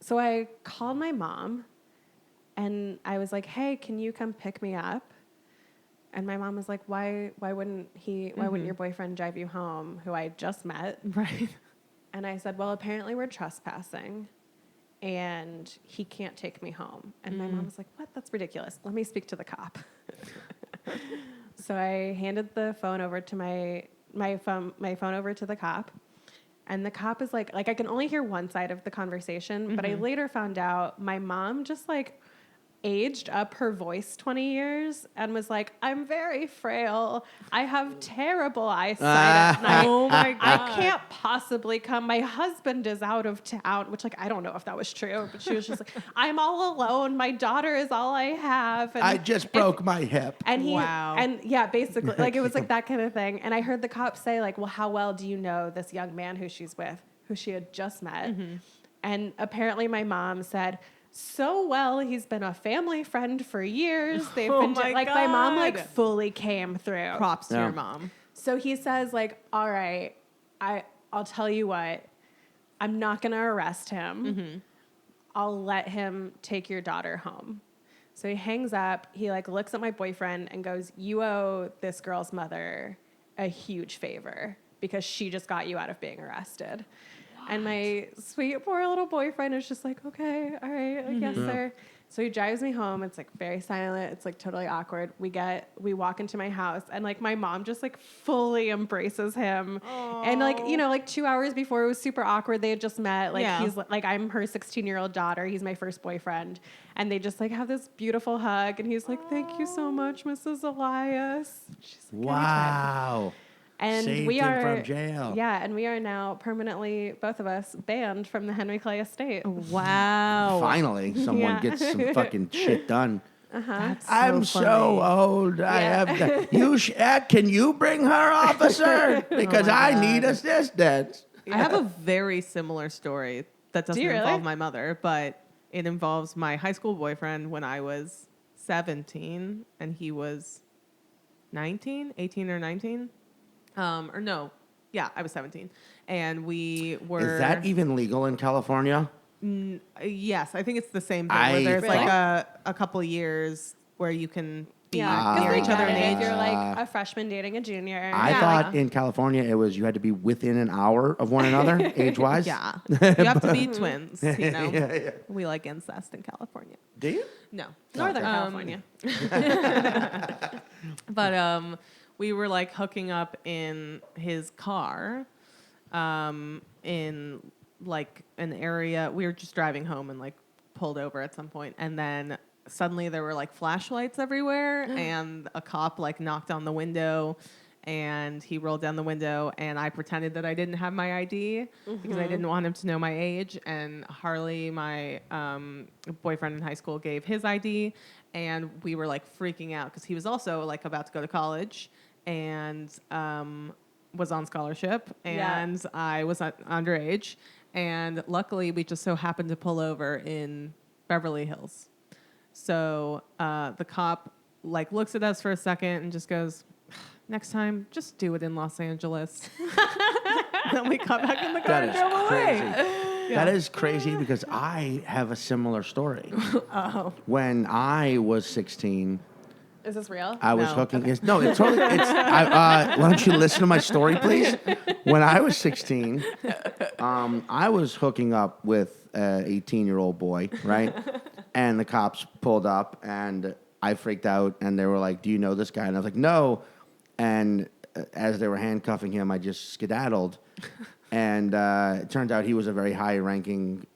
So I called my mom and I was like, hey, can you come pick me up? And my mom was like, why wouldn't your boyfriend drive you home, who I just met? Right. And I said, well, apparently we're trespassing and he can't take me home. And my mom was like, what? That's ridiculous. Let me speak to the cop. So I handed the phone over to my phone over to the cop. And the cop is like I can only hear one side of the conversation, but I later found out my mom just like aged up her voice 20 years and was like, I'm very frail. I have terrible eyesight at night. Oh my God. I can't possibly come. My husband is out of town, which like, I don't know if that was true, but she was just like, I'm all alone. My daughter is all I have. And I just broke my hip. and he, Wow. and yeah, basically like it was like that kind of thing. And I heard the cop say like, well, how well do you know this young man who she's with, who she had just met? And apparently my mom said, so well, he's been a family friend for years. They've been my mom like fully came through. Props to your mom. So he says like, all right, I'll tell you what, I'm not going to arrest him. I'll let him take your daughter home. So he hangs up. He like looks at my boyfriend and goes, you owe this girl's mother a huge favor because she just got you out of being arrested. And my sweet poor little boyfriend is just like, okay, all right, I guess, sir. So he drives me home. It's like very silent. It's like totally awkward. We walk into my house and like my mom just like fully embraces him. Aww. And like, you know, like 2 hours before it was super awkward. They had just met. Like he's like, I'm her 16-year-old daughter. He's my first boyfriend. And they just like have this beautiful hug. And he's like, thank you so much, Mrs. Elias. She's like, Wow. and Saved we him are from jail. Yeah, and we are now permanently, both of us, banned from the Henry Clay estate. Wow. Finally, someone gets some fucking shit done. That's I'm so so old. I have. Can you bring her, officer? Because I need assistance. I have a very similar story that doesn't involve my mother, but it involves my high school boyfriend when I was 17 and he was 18 or 19. I was 17. And we were... Is that even legal in California? Yes, I think it's the same thing. Where there's like a couple of years where you can be near each other in age. If you're like a freshman dating a junior. I thought in California it was you had to be within an hour of one another, age-wise. Yeah. You have to be twins, you know. We like incest in California. Do you? No. Northern California. But we were like hooking up in his car in like an area. We were just driving home and like pulled over at some point, and then suddenly there were like flashlights everywhere and a cop like knocked on the window and he rolled down the window and I pretended that I didn't have my ID because I didn't want him to know my age, and Harley, my boyfriend in high school, gave his ID, and we were like freaking out because he was also like about to go to college and was on scholarship, and I was underage, and luckily we just so happened to pull over in Beverly Hills. So the cop like looks at us for a second and just goes, next time, just do it in Los Angeles. Then we got back in the car and drove away. That is crazy because I have a similar story. Oh. When I was 16... Is this real? I was hooking... Okay. No, it's totally... why don't you listen to my story, please? When I was 16, I was hooking up with an 18-year-old boy, right? And the cops pulled up, and I freaked out, and they were like, do you know this guy? And I was like, no. And as they were handcuffing him, I just skedaddled. And it turned out he was a very high-ranking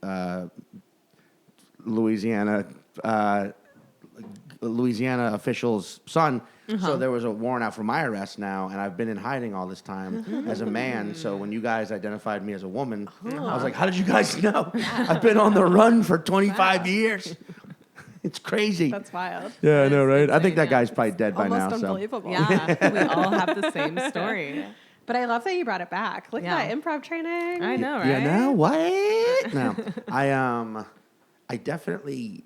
Louisiana official's son. So there was a warrant out for my arrest now, and I've been in hiding all this time as a man. So when you guys identified me as a woman, I was like, how did you guys know? I've been on the run for 25 years. It's crazy. That's wild. Yeah, I know, right? Insane, I think that guy's probably dead by now. Almost unbelievable. Yeah, we all have the same story. But I love that you brought it back. Look at that improv training. I know, right? Yeah, no, what? No, I definitely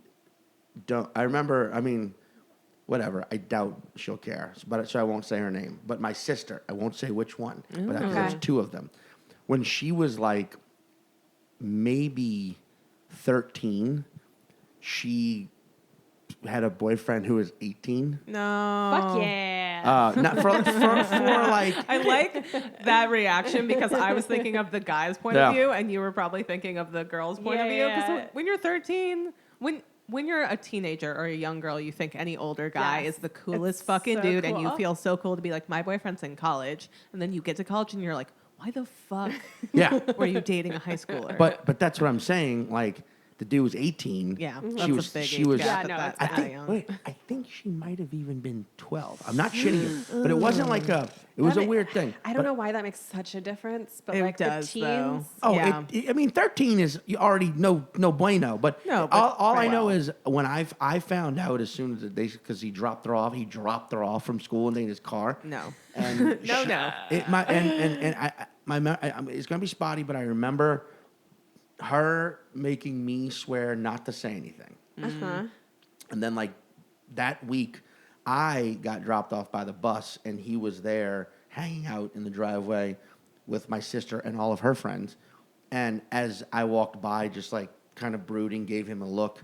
don't. I remember, whatever. I doubt she'll care, so I won't say her name. But my sister, I won't say which one, but there's two of them. When she was like maybe 13, she had a boyfriend who was 18. No. Fuck yeah. Not for like. I like that reaction because I was thinking of the guy's point of view, and you were probably thinking of the girl's point of view. Because when you're 13, when you're a teenager or a young girl, you think any older guy is the coolest fucking dude, and you feel so cool to be like, my boyfriend's in college, and then you get to college and you're like, why the fuck Yeah. were you dating a high schooler? But that's what I'm saying. Like, the dude was 18. yeah, Mhm. that's She a was- big she age was- gap Yeah, at no, that it's I bad. that think. young. Wait, I think she might have even been 12. I'm not shitting you, but it wasn't like a. It was That a ma- weird thing. I don't know why that makes such a difference, but It like does, the though. teens. Oh, Yeah. I mean, 13 is you already no bueno. But, No, but- all I know well. is when I found out as soon as because he dropped her off from school and in his car. No. And No. it's gonna be spotty, but I remember her making me swear not to say anything. Uh-huh. And then like that week, I got dropped off by the bus, and he was there hanging out in the driveway with my sister and all of her friends. And as I walked by, just like kind of brooding, gave him a look.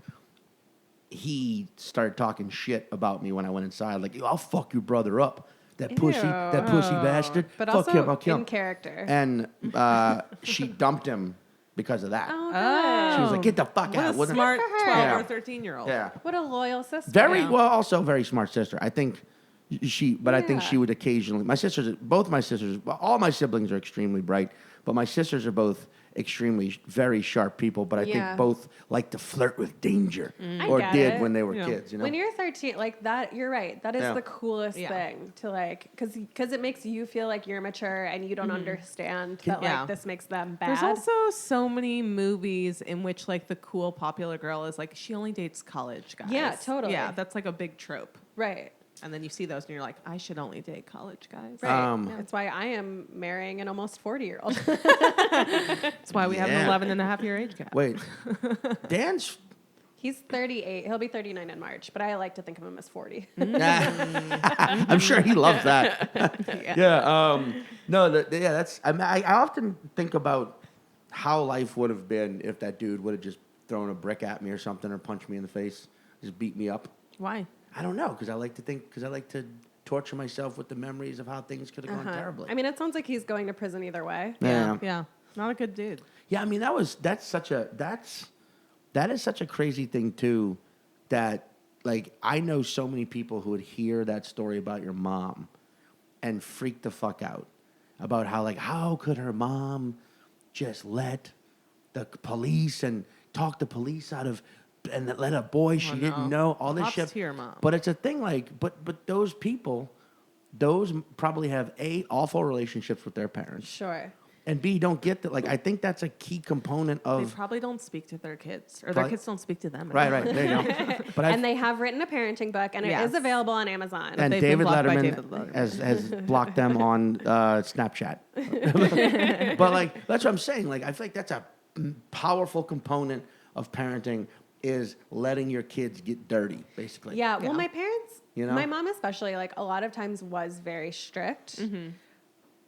He started talking shit about me when I went inside. Like, I'll fuck your brother up. That pussy bastard. But Fuck also him, I'll kill him. in character. And she dumped him because of that. Oh, good. She was like, get the fuck What out. a Wasn't- smart Good for her. 12 Yeah. or 13-year-old. Yeah. What a loyal sister. Very Yeah. well, also very smart sister. I think but I think Yeah. she would occasionally. Both my sisters, all my siblings are extremely bright, but my sisters are both extremely very sharp people. But I Yeah. think both like to flirt with danger, I or get did it. when they were Yeah. kids. You know, When you're 13, like that, you're right. That is Yeah. the coolest Yeah. thing to like, because it makes you feel like you're mature and you don't understand that like Yeah. this makes them bad. There's also so many movies in which like the cool popular girl is like she only dates college guys. Yeah, totally. Yeah, that's like a big trope. right. And then you see those and you're like, I should only date college guys. Right. That's why I am marrying an almost 40-year-old. That's why we have an Yeah. 11 and a half year age gap. wait, Dan's. He's 38. He'll be 39 in March, but I like to think of him as 40. I'm sure he loves that. Yeah. No. That's. I often think about how life would have been if that dude would have just thrown a brick at me or something, or punched me in the face, just beat me up. Why? I don't know, because I like to torture myself with the memories of how things could have gone terribly. I mean, it sounds like he's going to prison either way. Yeah. Yeah. Not a good dude. Yeah, I mean that is such a crazy thing too, that like I know so many people who would hear that story about your mom and freak the fuck out about how could her mom just let the police and talk the police out of and let a boy she didn't know all this Props shit. to your mom. But it's a thing but those people, those probably have awful relationships with their parents, Sure. and B don't get that. Like I think that's a key component They of probably don't speak to their kids, or their Probably- kids don't speak to them. right. There you go. But And they have written a parenting book, and it Yes. is available on Amazon. and they've been David blocked by Letterman, David Letterman. has blocked them on Snapchat. But like that's what I'm saying. Like I feel like that's a powerful component of parenting is letting your kids get dirty, basically. Yeah, well, Yeah. my parents, You know? my mom especially, like a lot of times was very strict. Mm-hmm.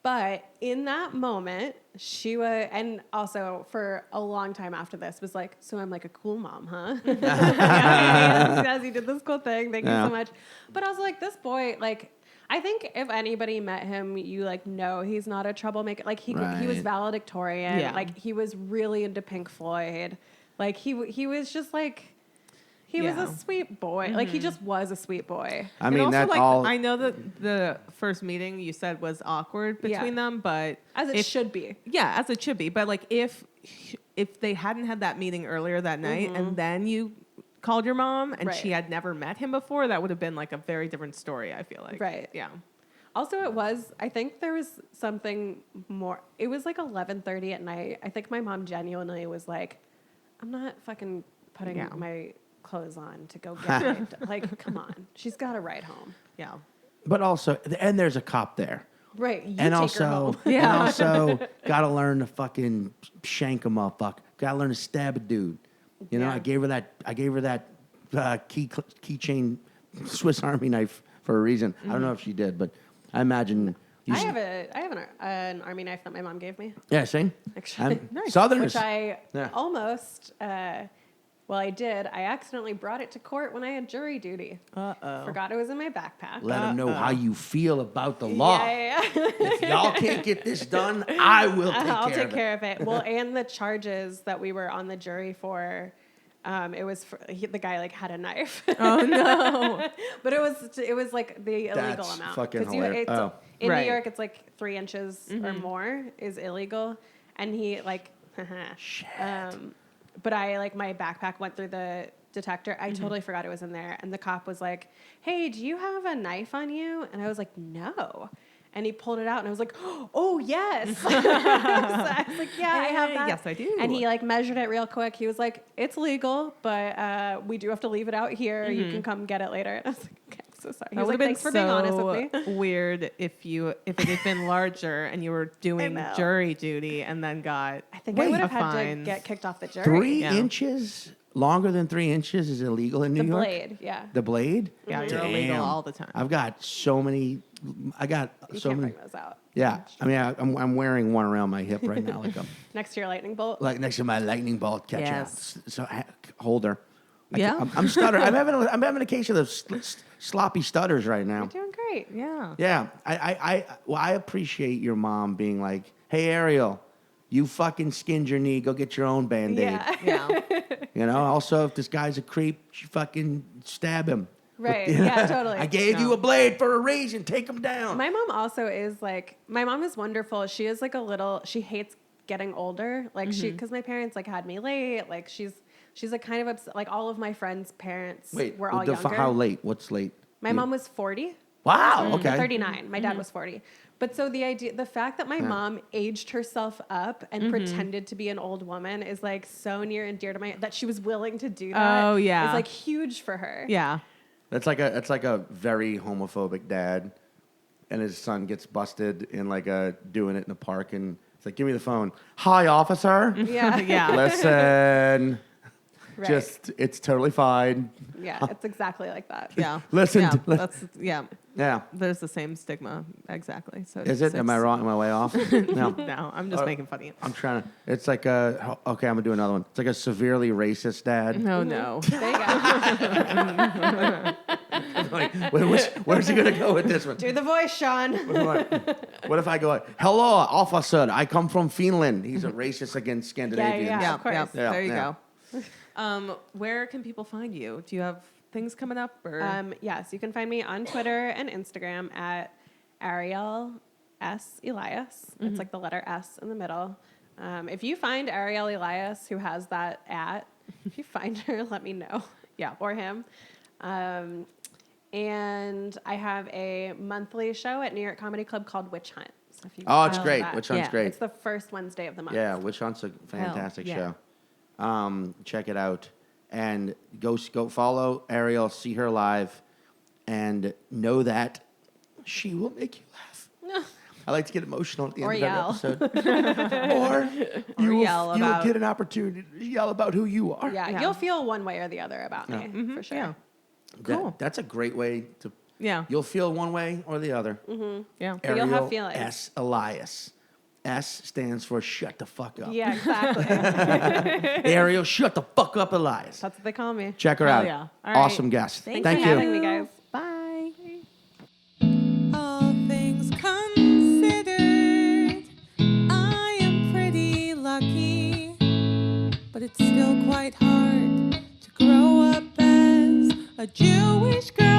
But in that moment, she was, and also for a long time after this, was like, so I'm like a cool mom, huh? Yes, you did this cool thing. Thank you Yeah. so much. But I was like, this boy, like, I think if anybody met him, you like know he's not a troublemaker. Like he was Right. valedictorian. Yeah. Like he was really into Pink Floyd. Like he was just like. He was Yeah. a sweet boy. Like he just was a sweet boy. I And mean also, that's like, all. I know that the first meeting you said was awkward between them, but As it should be. Yeah, as it should be. But like if they hadn't had that meeting earlier that night and then you called your mom and she Right. had never met him before, that would have been like a very different story, I feel like. Right. Yeah. Also, I think there was something more. It was like 11:30 at night. I think my mom genuinely was like, I'm not fucking putting Yeah. my clothes on to go get my like, come on. She's got to ride home. Yeah. but also, and there's a cop there. Right. You And take her also, home. and also, gotta learn to fucking shank a motherfucker. Gotta learn to stab a dude. You know, Yeah. I gave her that keychain Swiss Army knife for a reason. I don't know if she did, but I imagine. I have an army knife that my mom gave me. Yeah, see? Actually. Nice. Southerners. Which I Yeah. almost, I did. I accidentally brought it to court when I had jury duty. Uh-oh. Forgot it was in my backpack. Let them know how you feel about the law. Yeah. If y'all can't get this done, I will I'll take take care of it. care of it. Well, and the charges that we were on the jury for, it was the guy like had a knife. Oh no. But it was like the illegal That's amount. fucking 'Cause hilarious. Oh. In Right. New York, it's like 3 inches or more is illegal. And he like, Shit. but I like my backpack went through the detector. I totally forgot it was in there. And the cop was like, hey, do you have a knife on you? And I was like, no. And he pulled it out and I was like, oh, yes. So I was like, yeah, I have that. Yes, I do. And he like measured it real quick. He was like, it's legal, but we do have to leave it out here. You can come get it later. And I was like, okay, I'm so sorry. He was like, thanks for being honest with me. Weird if it had been larger and you were doing jury duty and then got I think I would have a had fine. to get kicked off the jury. 3 Yeah. inches? Longer than 3 inches is illegal in New The York? blade, yeah. The blade? Yeah, you're illegal all the time. I've got so many. I got You so can't many. bring those out. Yeah. I mean, I'm wearing one around my hip right now, Next to your lightning bolt. like next to my lightning bolt catcher. Yes. So holder. Yeah. I'm stuttering. I'm having a case of the sloppy stutters right now. You're doing great. Yeah. Yeah. I appreciate your mom being like, hey, Ariel, you fucking skinned your knee. Go get your own Band-Aid. Yeah. Yeah. You know, also, if this guy's a creep, you fucking stab him. Right. Yeah, totally. I gave you a blade for a reason. Take him down. My mom also is like, my mom is wonderful. She is like she hates getting older. Like because my parents like had me late. Like she's like kind of upset. Like all of my friends' parents were all younger. How late? What's late? My mom was 40. Wow. Okay. 39. My dad was 40. But so the fact that my mom aged herself up and pretended to be an old woman is like so near and dear to that she was willing to do that. Oh, yeah. It's like huge for her. Yeah. That's like a very homophobic dad, and his son gets busted in doing it in the park, and it's like, give me the phone. Hi, officer. Yeah. Yeah. Listen. Right. Just, it's totally fine. Yeah, it's exactly like that. Yeah. Listen Yeah. to- That's Yeah. There's the same stigma. Exactly. So Is it? Am I wrong? Am I way off? No. No, I'm just making fun of you. I'm trying to. It's like okay, I'm going to do another one. It's like a severely racist dad. No, no. There you go. Like, where's he going to go with this one? Do the voice, Sean. What if I go, hello, officer, I come from Finland. He's a racist against Scandinavians. Yeah, Yeah, of course. yeah, Yeah, there you yeah. go. Where can people find you? Do you have things coming up? Or? Yes, you can find me on Twitter and Instagram at Ariel S. Elias. It's like the letter S in the middle. If you find Ariel Elias, who has that if you find her, let me know. Yeah, or him. And I have a monthly show at New York Comedy Club called Witch Hunt. So if you It's follow great. that. Witch Hunt's Yeah. great. It's the first Wednesday of the month. Yeah, Witch Hunt's a fantastic yeah. show. Check it out. And go follow Ariel, see her live, and know that she will make you laugh. I like to get emotional at the end Or of yell. every episode. Or you will yell get an opportunity to yell about who you are. Yeah, you'll feel one way or the other about me, for sure. Yeah. Cool. That's a great way to. Yeah. You'll feel one way or the other. Yeah. But you'll have Ariel feelings. S. Elias. S stands for shut the fuck up. Yeah, exactly. Ariel, shut the fuck up, Elias. That's what they call me. Check her Hell out. yeah. All right. Awesome guest. Thanks Thank for you. having me, guys. Bye. All things considered, I am pretty lucky, but it's still quite hard to grow up as a Jewish girl.